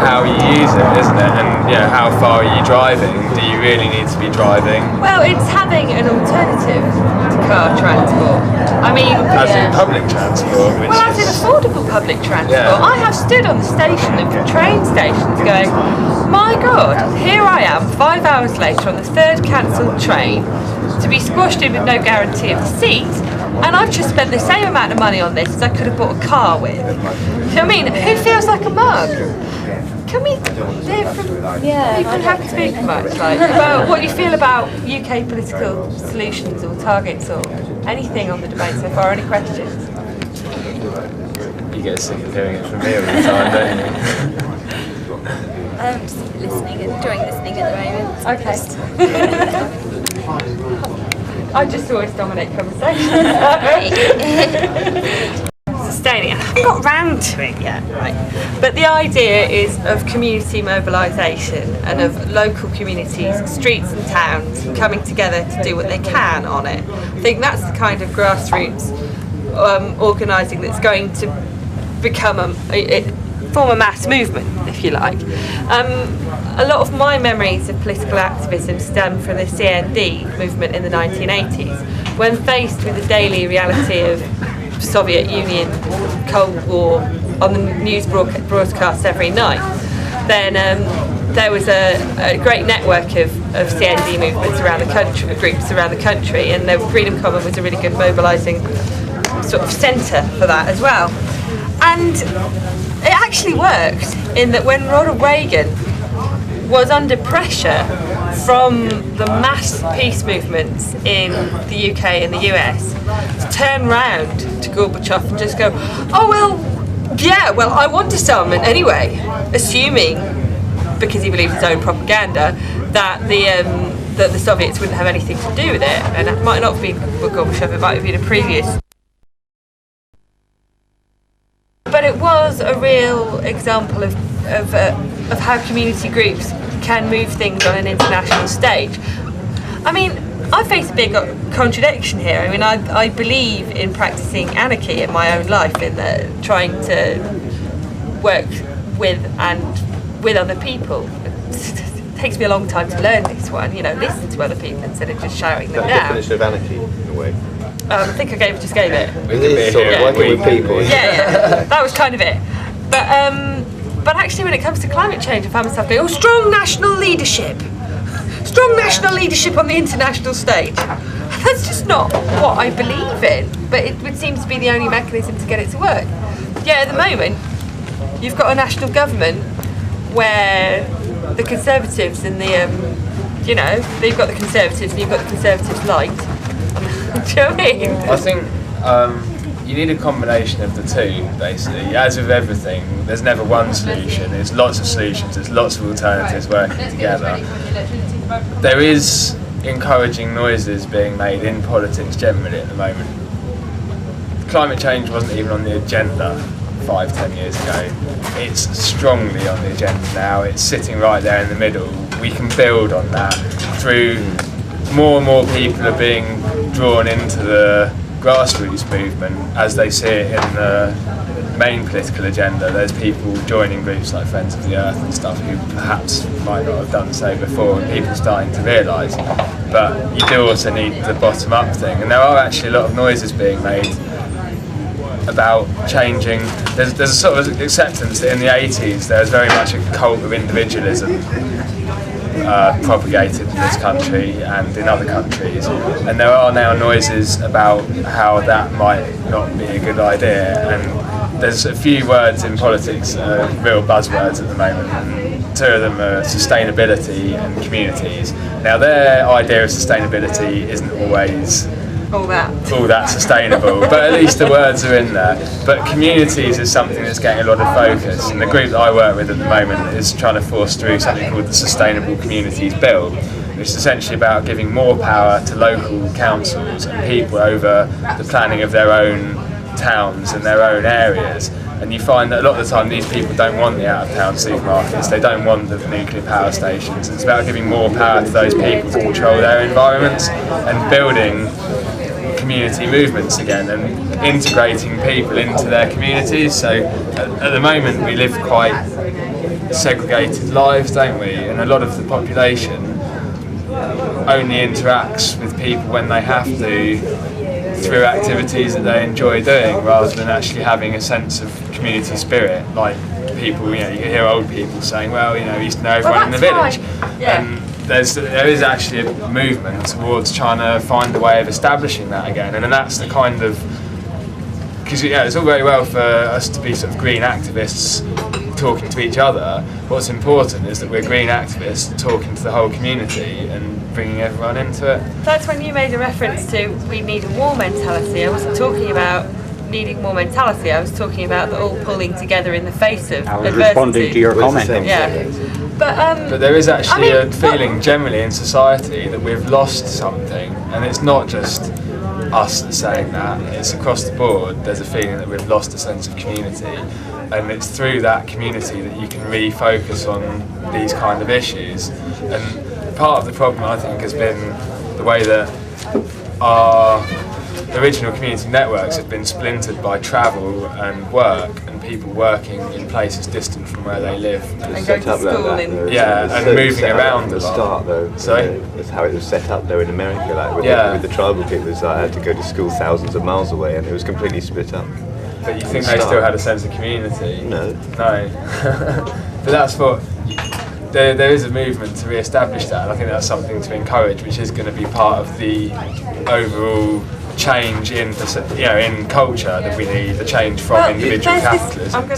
how you use it, isn't it? And how far are you driving? Do you really need to be driving? Well, it's having an alternative to car transport. I mean, as in public transport, as in affordable public transport. Yeah. I have stood on the station of train stations going, my God, here I am 5 hours later on the third cancelled train to be squashed in with no guarantee of the seat, and I've just spent the same amount of money on this as I could have bought a car with. Do you know what I mean? Who feels like a mug? Can we hear from people happy to speak much about what you feel about UK political solutions or targets or anything on the debate so far? Any questions? You get sick of hearing it from me all the time, don't you? Just listening, enjoying listening at the moment. I just always dominate conversations. Sustaining. I haven't got round to it yet, right? But the idea is of community mobilisation and of local communities, streets and towns coming together to do what they can on it. I think that's the kind of grassroots organising that's going to become form a mass movement, if you like. A lot of my memories of political activism stem from the CND movement in the 1980s, when faced with the daily reality of Soviet Union, Cold War on the news broadcasts every night. Then there was a great network of CND movements around the country, groups around the country, and the Freedom Common was a really good mobilising sort of centre for that as well. And it actually worked in that when Ronald Reagan was under pressure from the mass peace movements in the UK and the US to turn round to Gorbachev and just go, I want disarmament anyway, assuming, because he believed his own propaganda, that the Soviets wouldn't have anything to do with it, and it might not have been Gorbachev, it might have been a previous But it was a real example of how community groups can move things on an international stage. I mean, I face a big contradiction here. I mean, I believe in practicing anarchy in my own life, in trying to work with other people. It takes me a long time to learn this one, listen to other people instead of just shouting them down. Definition of anarchy, in a way. I think I just gave it. It is sort of working with people. Yeah, that was kind of it. But actually, when it comes to climate change, I found myself going, strong national leadership on the international stage. That's just not what I believe in, but it seems to be the only mechanism to get it to work. Yeah, at the moment, you've got a national government where the Conservatives and they've got the Conservatives and you've got the Conservatives light. Do you know what I mean? I think you need a combination of the two, basically. As with everything, there's never one solution. There's lots of solutions, there's lots of alternatives working together. There is encouraging noises being made in politics generally at the moment. Climate change wasn't even on the agenda 5-10 years ago. It's strongly on the agenda now. It's sitting right there in the middle. We can build on that through more and more people are being drawn into the grassroots movement as they see it in the main political agenda. There's people joining groups like Friends of the Earth and stuff who perhaps might not have done so before, and people starting to realise. But you do also need the bottom-up thing, and there are actually a lot of noises being made about changing. There's a sort of acceptance that in the 80s there was very much a cult of individualism propagated in this country and in other countries, and there are now noises about how that might not be a good idea. And there's a few words in politics, real buzzwords at the moment, and two of them are sustainability and communities. Now, their idea of sustainability isn't always all that sustainable, but at least the words are in there. But communities is something that's getting a lot of focus, and the group that I work with at the moment is trying to force through something called the Sustainable Communities Bill, which is essentially about giving more power to local councils and people over the planning of their own towns and their own areas. And you find that a lot of the time these people don't want the out-of-town supermarkets, they don't want the nuclear power stations. It's about giving more power to those people to control their environments and building community movements again and integrating people into their communities. So at the moment we live quite segregated lives, don't we? And a lot of the population only interacts with people when they have to, through activities that they enjoy doing, rather than actually having a sense of community spirit. Like people, you hear old people saying, well, we used to know everyone in the village. Yeah. And there is actually a movement towards trying to find a way of establishing that again, and then that's the kind of, because it's all very well for us to be sort of green activists talking to each other. What's important is that we're green activists talking to the whole community and bringing everyone into it. That's when you made a reference to we need a war mentality. I wasn't talking about needing more mentality, I was talking about the all pulling together in the face of I was adversity. responding to your comment. Yeah. But there is actually a feeling generally in society that we've lost something, and it's not just us that's saying that, it's across the board. There's a feeling that we've lost a sense of community, and it's through that community that you can refocus on these kind of issues. And part of the problem, I think, has been the way that our original community networks have been splintered by travel and work, and people working in places distant from where they live. And going to school and moving around at the a lot. start, though. Sorry? That's how it was set up, though, in America. Like with the tribal people, it's like I had to go to school thousands of miles away, and it was completely split up. But you think they still had a sense of community? No. But that's what. There is a movement to re-establish that, and I think that's something to encourage, which is going to be part of the overall change in culture that we need, the change from individual capitalism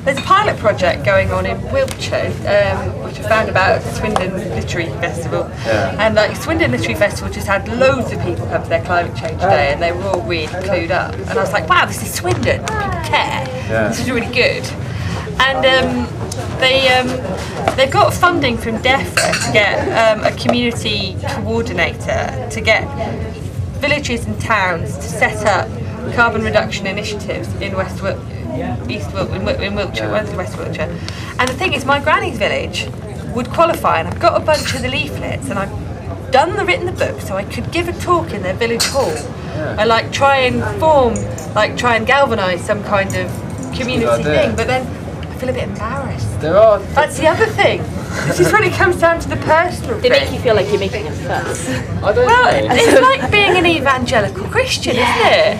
There's a pilot project going on in Wiltshire, which I found about Swindon Literary Festival. Yeah. And Swindon Literary Festival just had loads of people come to their climate change day, and they were all really clued up. And I was like, wow, this is Swindon, people care. Yeah. This is really good. And they've got funding from DEFRA to get a community coordinator to get villages and towns to set up carbon reduction initiatives in in Wiltshire, West Wiltshire. And the thing is, my granny's village would qualify, and I've got a bunch of the leaflets, and I've written the book so I could give a talk in their village hall and like try and galvanise some kind of community thing. But then I feel a bit embarrassed. That's the other thing. This is when it comes down to the personal They thing. make you feel like you're making a fuss. It's like being an evangelical Christian, isn't it?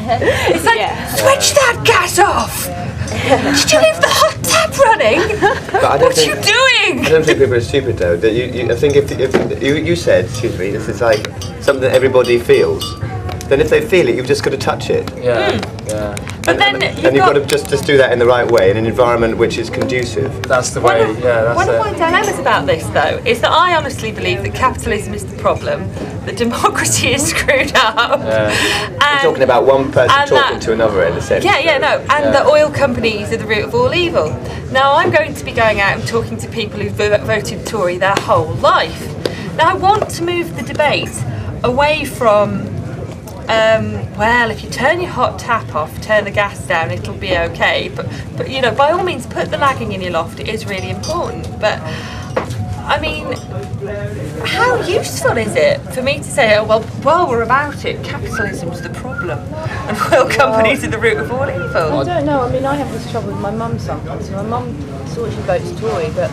It's like, switch that gas off! Did you leave the hot tap running? What are you doing? I don't think people are stupid though. That I think if you said, excuse me, this is like something that everybody feels. Then if they feel it, you've just got to touch it. But then you've got to just do that in the right way, in an environment which is conducive. That's the way, One of my dilemmas about this, though, is that I honestly believe that capitalism is the problem, that democracy is screwed up. We're talking about one person talking to another in a sense. And that oil companies are the root of all evil. Now, I'm going to be going out and talking to people who've voted Tory their whole life. Now, I want to move the debate away from well, if you turn your hot tap off, turn the gas down, it'll be okay. But you know, by all means, put the lagging in your loft. It is really important. But I mean, how useful is it for me to say, oh well, while we're about it, capitalism's the problem, and oil companies are the root of all evil? I don't know. I mean, I have this trouble with my mum sometimes. My mum sort of votes Tory, but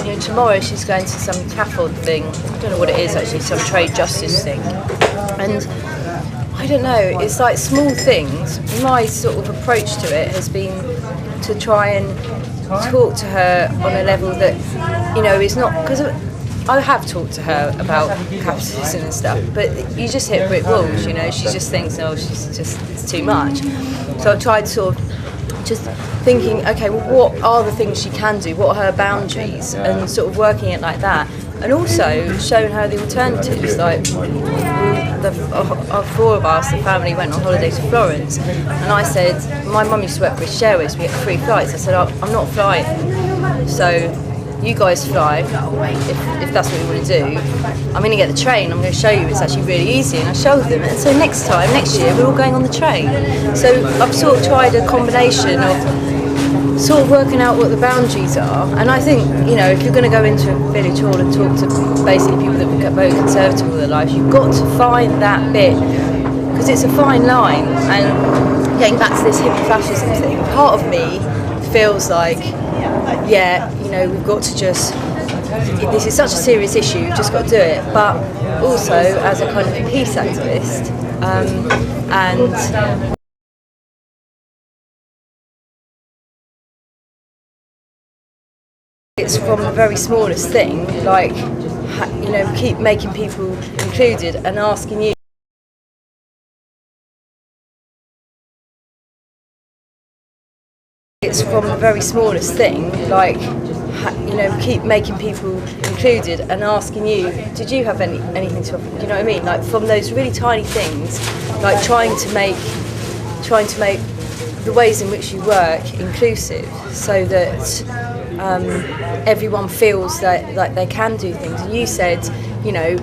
you know, tomorrow she's going to some CAFOD thing. I don't know what it is actually, some trade justice thing, and I don't know, it's like small things. My sort of approach to it has been to try and talk to her on a level that, you know, is not, because I have talked to her about capitalism and stuff, but you just hit brick walls, you know, she just thinks, oh, it's too much. So I've tried sort of just thinking, okay, well, what are the things she can do, what are her boundaries, and sort of working it like that. And also showing her the alternatives, like four of us, the family went on holiday to Florence, and I said, my mum used to work for British Airways, we get free flights. I said, I'm not flying, so you guys fly, if that's what you want to do. I'm going to get the train, I'm going to show you it's actually really easy, and I showed them, and so next year, we're all going on the train. So I've sort of tried a combination of sort of working out what the boundaries are, and I think, you know, if you're going to go into a village hall and talk to basically people that will vote Conservative all their lives, you've got to find that bit, because it's a fine line. And getting back to this hippie fascism thing, part of me feels like, yeah, you know, we've got to just, this is such a serious issue, you've just got to do it. But also as a kind of peace activist, and it's from the very smallest thing, like, you know, keep making people included and asking you. It's from the very smallest thing, like, you know, keep making people included and asking you, did you have anything to offer? Do you know what I mean? Like, from those really tiny things, like trying to make the ways in which you work inclusive, so that everyone feels that like they can do things. And you said, you know,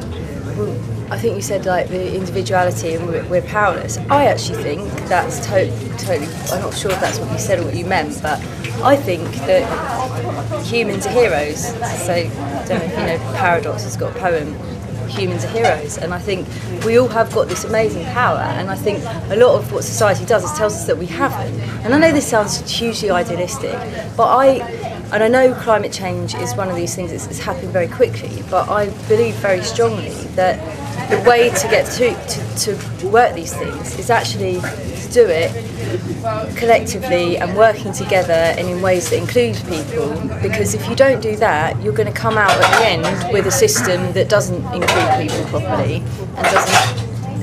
I think you said like the individuality and we're powerless. I actually think that's totally, I'm not sure if that's what you said or what you meant, but I think that humans are heroes. So I don't know if you know, Paradox has got a poem, Humans are Heroes, and I think we all have got this amazing power, and I think a lot of what society does is tells us that we haven't. And I know this sounds hugely idealistic, but I know climate change is one of these things that's happening very quickly, but I believe very strongly that the way to get to work these things is actually to do it collectively and working together and in ways that include people, because if you don't do that, you're going to come out at the end with a system that doesn't include people properly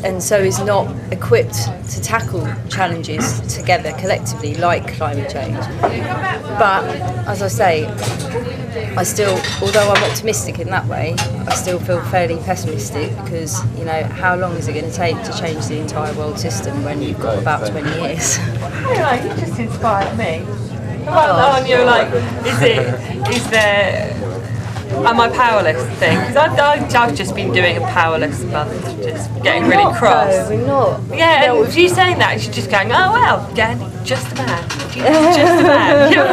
and so is not equipped to tackle challenges together collectively, like climate change. But as I say, I still, although I'm optimistic in that way, I still feel fairly pessimistic, because, you know, how long is it going to take to change the entire world system when you've got about 20 years? I think it just inspired me. Well, and you're like, is there Am I powerless thing? Because I've just been doing a powerless month, just getting really cross. No, we're not. Yeah, and with you saying that, you're just going, oh well, Danny, just a man. Just a man. You know,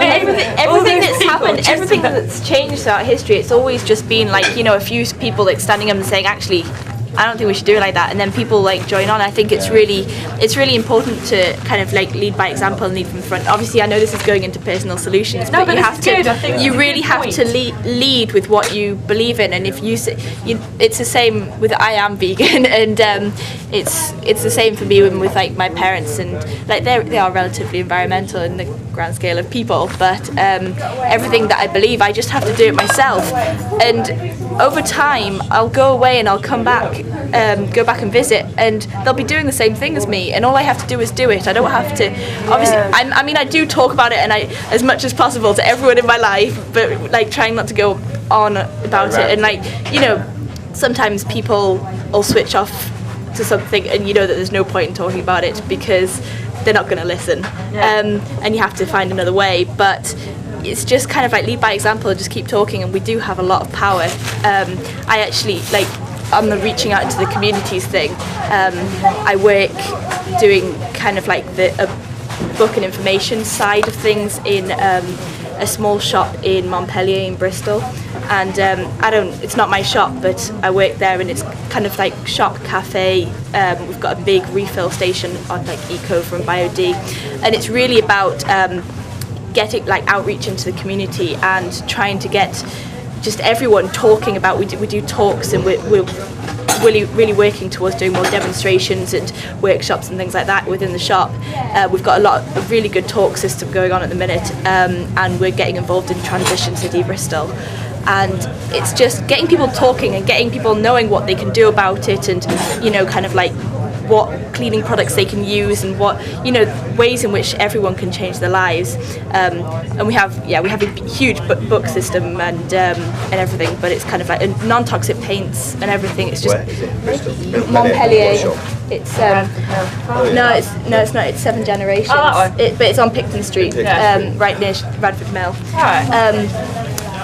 Everything that's happened, everything that's changed throughout history, it's always just been like, a few people like standing up and saying, actually, I don't think we should do it like that, and then people like join on. I think it's really important to kind of like lead by example and lead from the front. Obviously, I know this is going into personal solutions, but you have to. You really have to lead with what you believe in, and if you say, it's the same with I am vegan, and it's the same for me with like my parents, and like they are relatively environmental in the grand scale of people, but everything that I believe, I just have to do it myself, and over time I'll go away and I'll come back, go back and visit, and they'll be doing the same thing as me, and all I have to do is do it. I don't have to, obviously, I do talk about it, and as much as possible to everyone in my life, but like trying not to go on about it, and like, sometimes people will switch off to something, and that there's no point in talking about it because they're not going to listen, and you have to find another way, but it's just kind of like lead by example and just keep talking, and we do have a lot of power. I actually, like, on the reaching out into the communities thing, I work doing kind of like the book and information side of things in a small shop in Montpellier in Bristol, and it's not my shop, but I work there, and it's kind of like shop cafe. We've got a big refill station on like Eco and BioD, and it's really about getting like outreach into the community and trying to get just everyone talking about. We do talks, and we're really working towards doing more demonstrations and workshops and things like that within the shop. We've got a really good talk system going on at the minute, and we're getting involved in Transition City Bristol, and it's just getting people talking and getting people knowing what they can do about it, and kind of like what cleaning products they can use, and what ways in which everyone can change their lives, and we have a huge book system and everything, but it's kind of like non-toxic paints and everything. It's just Montpellier. It's no, it's not. It's Seven Generations. But it's on Picton Street, right near Radford Mill.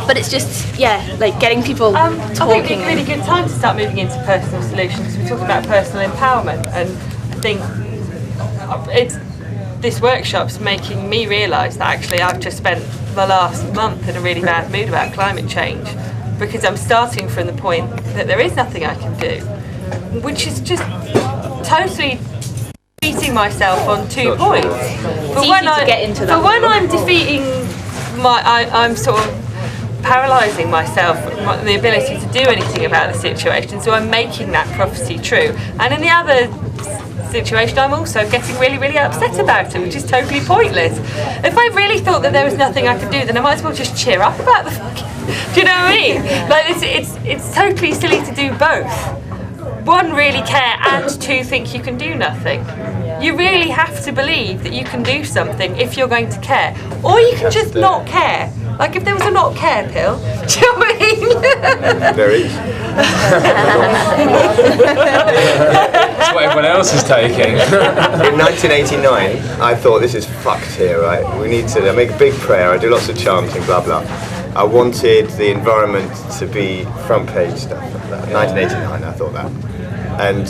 But it's just, like getting people talking. I think it's a really good time to start moving into personal solutions. We're talking about personal empowerment, and I think this workshop's making me realise that actually I've just spent the last month in a really bad mood about climate change, because I'm starting from the point that there is nothing I can do, which is just totally beating myself on 2 points. But when I'm defeating I'm sort of paralysing myself, the ability to do anything about the situation, so I'm making that prophecy true. And in the other situation, I'm also getting really, really upset about it, which is totally pointless. If I really thought that there was nothing I could do, then I might as well just cheer up about the fucking... Do you know what I mean? Like, it's totally silly to do both. One, really care, and two, think you can do nothing. You really have to believe that you can do something if you're going to care. Or you can just not care. Like if there was a not care pill, do you know what I mean? There is. That's what everyone else is taking. In 1989, I thought, this is fucked here, right? We need to make a big prayer. I do lots of chanting, blah, blah. I wanted the environment to be front page stuff like that. 1989, I thought that. And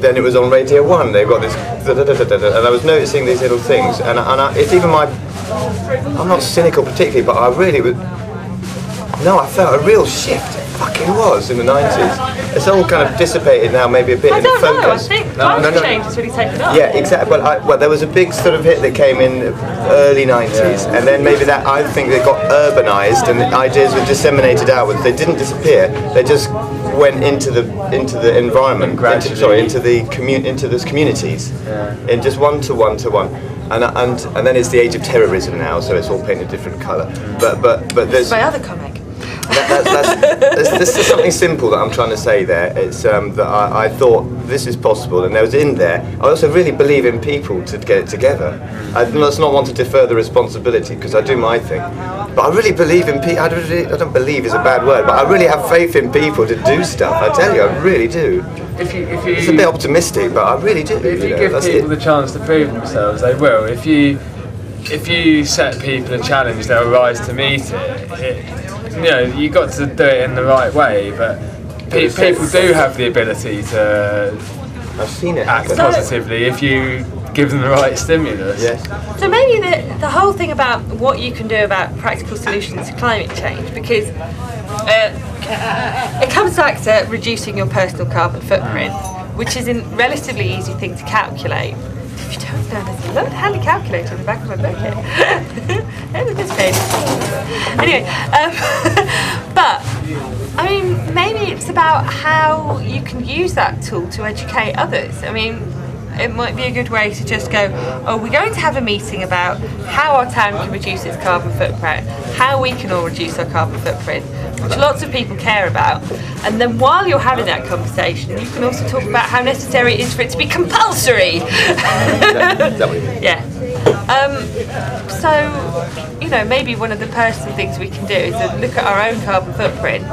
then it was on Radio 1, they've got this and I was noticing these little things, and it's even I'm not cynical particularly, but I felt a real shift. It fucking was in the 90s. It's all kind of dissipated now, maybe a bit in the focus. I think climate change has really taken up. Yeah, exactly. Well, there was a big sort of hit that came in early 90s, and then maybe that, I think they got urbanized and the ideas were disseminated outwards. They didn't disappear. They just went into the environment, into those communities, in just one to one. And then it's the age of terrorism now, so it's all painted a different colour. But there's my other comic. This is something simple that I'm trying to say there. It's that I thought this is possible, and there was in there. I also really believe in people to get it together. Let's not want to defer the responsibility, because I do my thing. But I really believe in people. I don't believe is a bad word, but I really have faith in people to do stuff. I tell you, I really do. If you it's a bit optimistic, but I really do. If you give people the chance to prove themselves, they will. If you set people a challenge, they'll rise to meet it. you got to do it in the right way, but people do have the ability to I've seen it act happen. positively if you give them the right stimulus. Yes. So maybe the whole thing about what you can do about practical solutions to climate change, because it comes back to reducing your personal carbon footprint, which is a relatively easy thing to calculate. If you don't know, there's a little handy calculator in the back of my book here. And with this page. Anyway, but I mean, maybe it's about how you can use that tool to educate others. I mean, it might be a good way to just go, oh, we're going to have a meeting about how our town can reduce its carbon footprint, how we can all reduce our carbon footprint, which lots of people care about. And then while you're having that conversation, you can also talk about how necessary it is for it to be compulsory. Is that what you mean? Yeah. So, maybe one of the personal things we can do is to look at our own carbon footprint.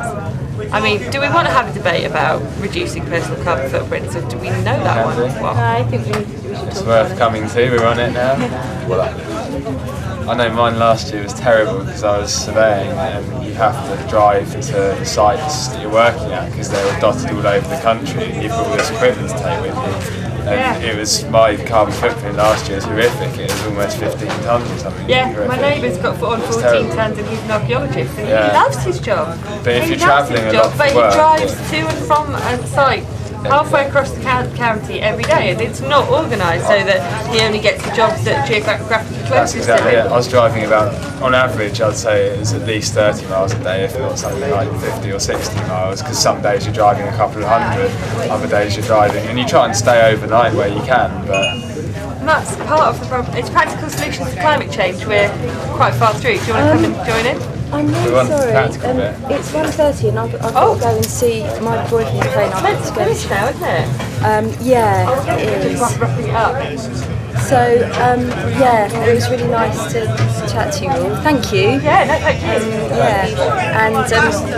I mean, do we want to have a debate about reducing personal carbon footprints, or do we know that one? Well, I think we should It's talk worth about coming to. We're on it now. Well, I know mine last year was terrible because I was surveying and you have to drive to the sites that you're working at because they were dotted all over the country and you've got all this equipment to take with you. And it was, my carbon footprint last year was horrific. It was almost 15 tonnes or something. yeah, Horrific. my neighbour's got put on 14 terrible. tonnes and he's an archaeologist and Yeah. he loves his job. But if He you're loves travelling his a lot job, for but work, he drives to and from a site halfway across the county every day, and it's not organised so that he only gets the jobs that geographically That's closest exactly to it. him. I was driving about, on average, I'd say it was at least 30 miles a day, if not something like 50 or 60 miles, because some days you're driving a couple of hundred, other days you're driving, and you try and stay overnight where you can, but And that's part of the problem. It's practical solutions to climate change. We're quite far through. Do you want to come and join in? I'm We really want the sorry. practical bit. It's 1:30 and I've got to go and see my boyfriend's playing. I've got to go and see. now, isn't it? Yeah, it is. Wrapping it up. So, yeah, it was really nice to chat to you all. Thank you. Yeah, no, thank you. Yeah, and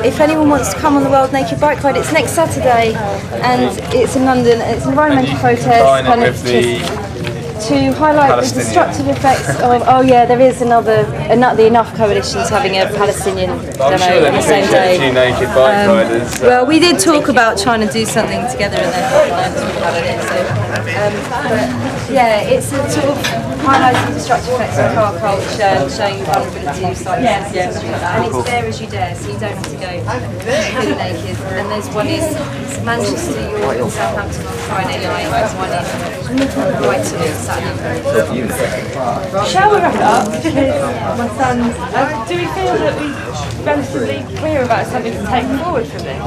if anyone wants to come on the World Naked Bike Ride, it's next Saturday, and it's in London. It's an environmental protest, combine it kind of with the just to highlight the Palestinian. destructive effects of. Oh yeah, there is the Enough Coalition's having a Palestinian I'm demo sure on they'd the same appreciate a few day. naked bike riders. Well, we did talk about trying to do something together, and then about it. So, but yeah, it's a sort of highlighting the destructive effects of car culture, showing the vulnerability of sites, and it's there as you dare, so you don't have to go fully naked. And there's one in Manchester, York, and Southampton on Friday night. There's one in Brighton on Saturday. Shall we wrap it up? Because my son's. Do we feel that we're relatively clear about something to take forward from this?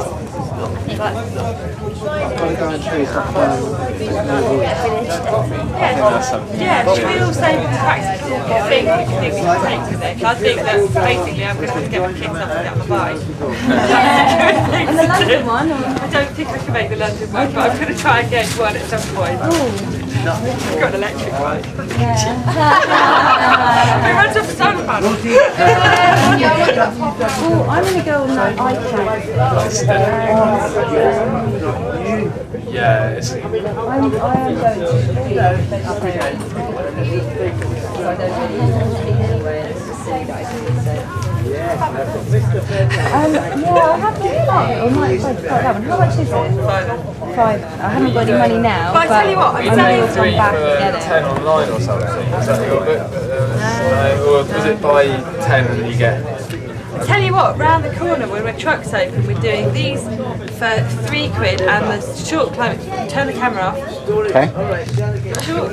Yeah, should we all say practical things we can take from this? I think that basically I'm going to have to get my kids up and get on the bike. And the London one? I don't think I can make the London one, but I'm going to try and get one at some point. I've got an electric bike. It runs off solar panels. Well, I'm going to go on that iPad. Yeah, it's, I am going to I don't really anyway, and it's just silly that I do it, so. Yeah, I have to buy it. I might try that one. How much is it? £5. I haven't got any money now, But I tell you what, I'm I selling will come back and get it. 10 online or something. Is that your book? Or was it buy 10 and you get? Tell you what, round the corner when our truck's open, we're doing these for £3 and the short climate. Turn the camera off. Okay. Short.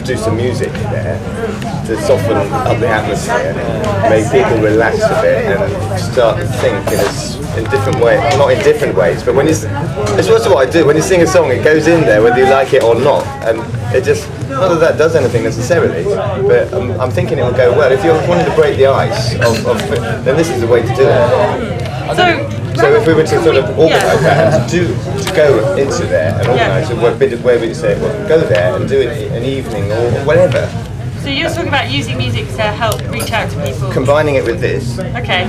do some music there to soften up the atmosphere, make people relax a bit and start to think in different ways, not in different ways, but when you, it's also what I do, when you sing a song it goes in there whether you like it or not, and it just, not that that does anything necessarily, but I'm thinking it will go well. If you're wanting to break the ice, then this is the way to do it. So if we were to sort of organise that and to go into there and organise a bit of where we say, well, go there and do an evening or whatever. So you're talking about using music to help reach out to people. Combining it with this, Okay.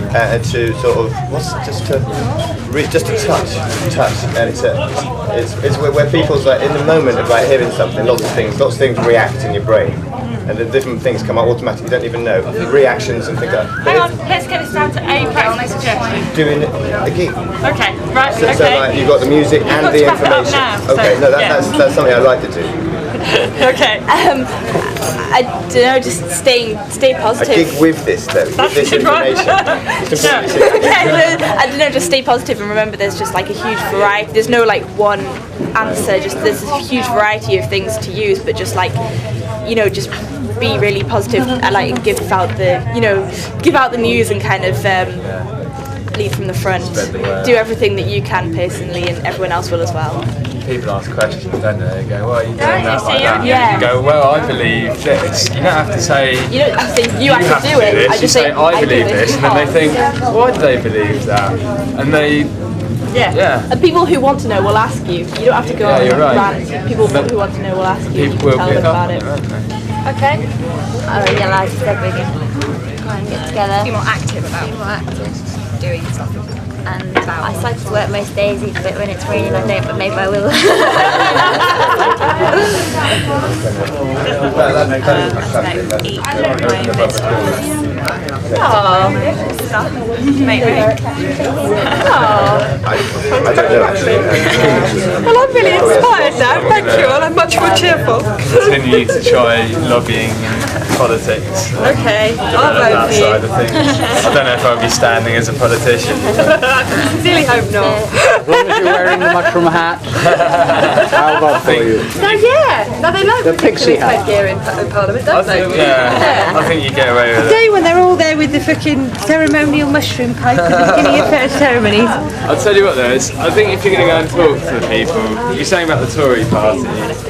to sort of just to touch, and it's where people's like in the moment of like hearing something, lots of things react in your brain, and the different things come up automatically. You don't even know reactions and things like that. Hang on, let's get this down to a practical suggestion. Doing a gig. Okay, right, So, okay. so like you've got the music and got the to wrap it up information. now, so, Okay, no, yeah. that's something I'd like to do. Okay. I don't know, just stay A positive. gig with this though, with this a good one. information. I don't know, just stay positive and remember there's just like a huge variety. There's no like one answer, just there's a huge variety of things to use, but just like, you know, just be really positive and like give out the news and kind of lead from the front. Spread the word. Do everything that you can personally and everyone else will as well. People ask questions, don't they? They go, "Why are you doing that like that?" Yeah. You go, "Well, I believe this." You don't have to say. You don't have to say you have to do it. This. I You just say, "I believe do it this," and then they think, because. "Why do they believe that?" And they, yeah. And people who want to know will ask you. You don't have to go Yeah, on you're right. rant. People who want to know will ask you. You People can will tell them pick up about on it. it, won't they? Okay. Yeah, like I said, we're going to try and get together. Be more active about Be more active. doing something. And I cycle to work most days, even but when it's raining I don't, but maybe I will. Eat my vegetables. Maybe. I don't know actually. Well, I'm really inspired now. Thank you, and I'm much more cheerful. Continue to try lobbying in politics. Okay, I'll That vote for side you. of things. I don't know if I'll be standing as a politician. I sincerely hope not. As long as you're wearing the mushroom hat, I'll vote for you. No, yeah. No, they like The pixie hat. here in Parliament, don't they? I think you get away with it. Day when they're all there with the fucking ceremonial mushroom cake at the beginning of first ceremonies. I'll tell you what though, I think if you're going to go and talk to the people, you're saying about the Tory party.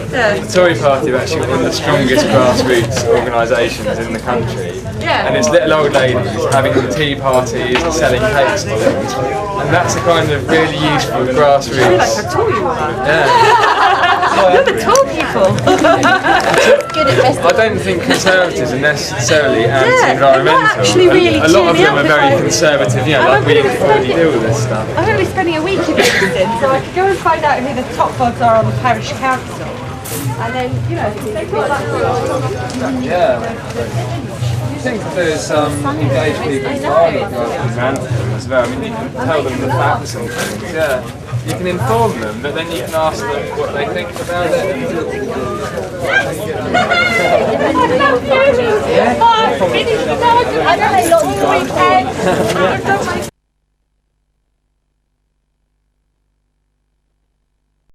The Tory party are actually one of the strongest grassroots organisations in the country. Yeah. And it's little old ladies having tea parties and selling cakes for them. And that's a kind of really useful grassroots. You're the tall people. I don't think conservatives are necessarily anti-environmental. actually really a lot of cheer me them up are if very I- conservative, you know, like we already deal with this stuff. I'm going to be spending a week in Kingston, so I could go and find out who the top bods are on the parish council. And then, you know, they've got that. Yeah. I think there's engage people in dialogue rather than ranting as well. I mean, you can tell them the facts and things, yeah. You can inform them, but then you can ask them what they think about it. I love you! Oh, I'm finished now. I don't know, lots of weekend. I've done my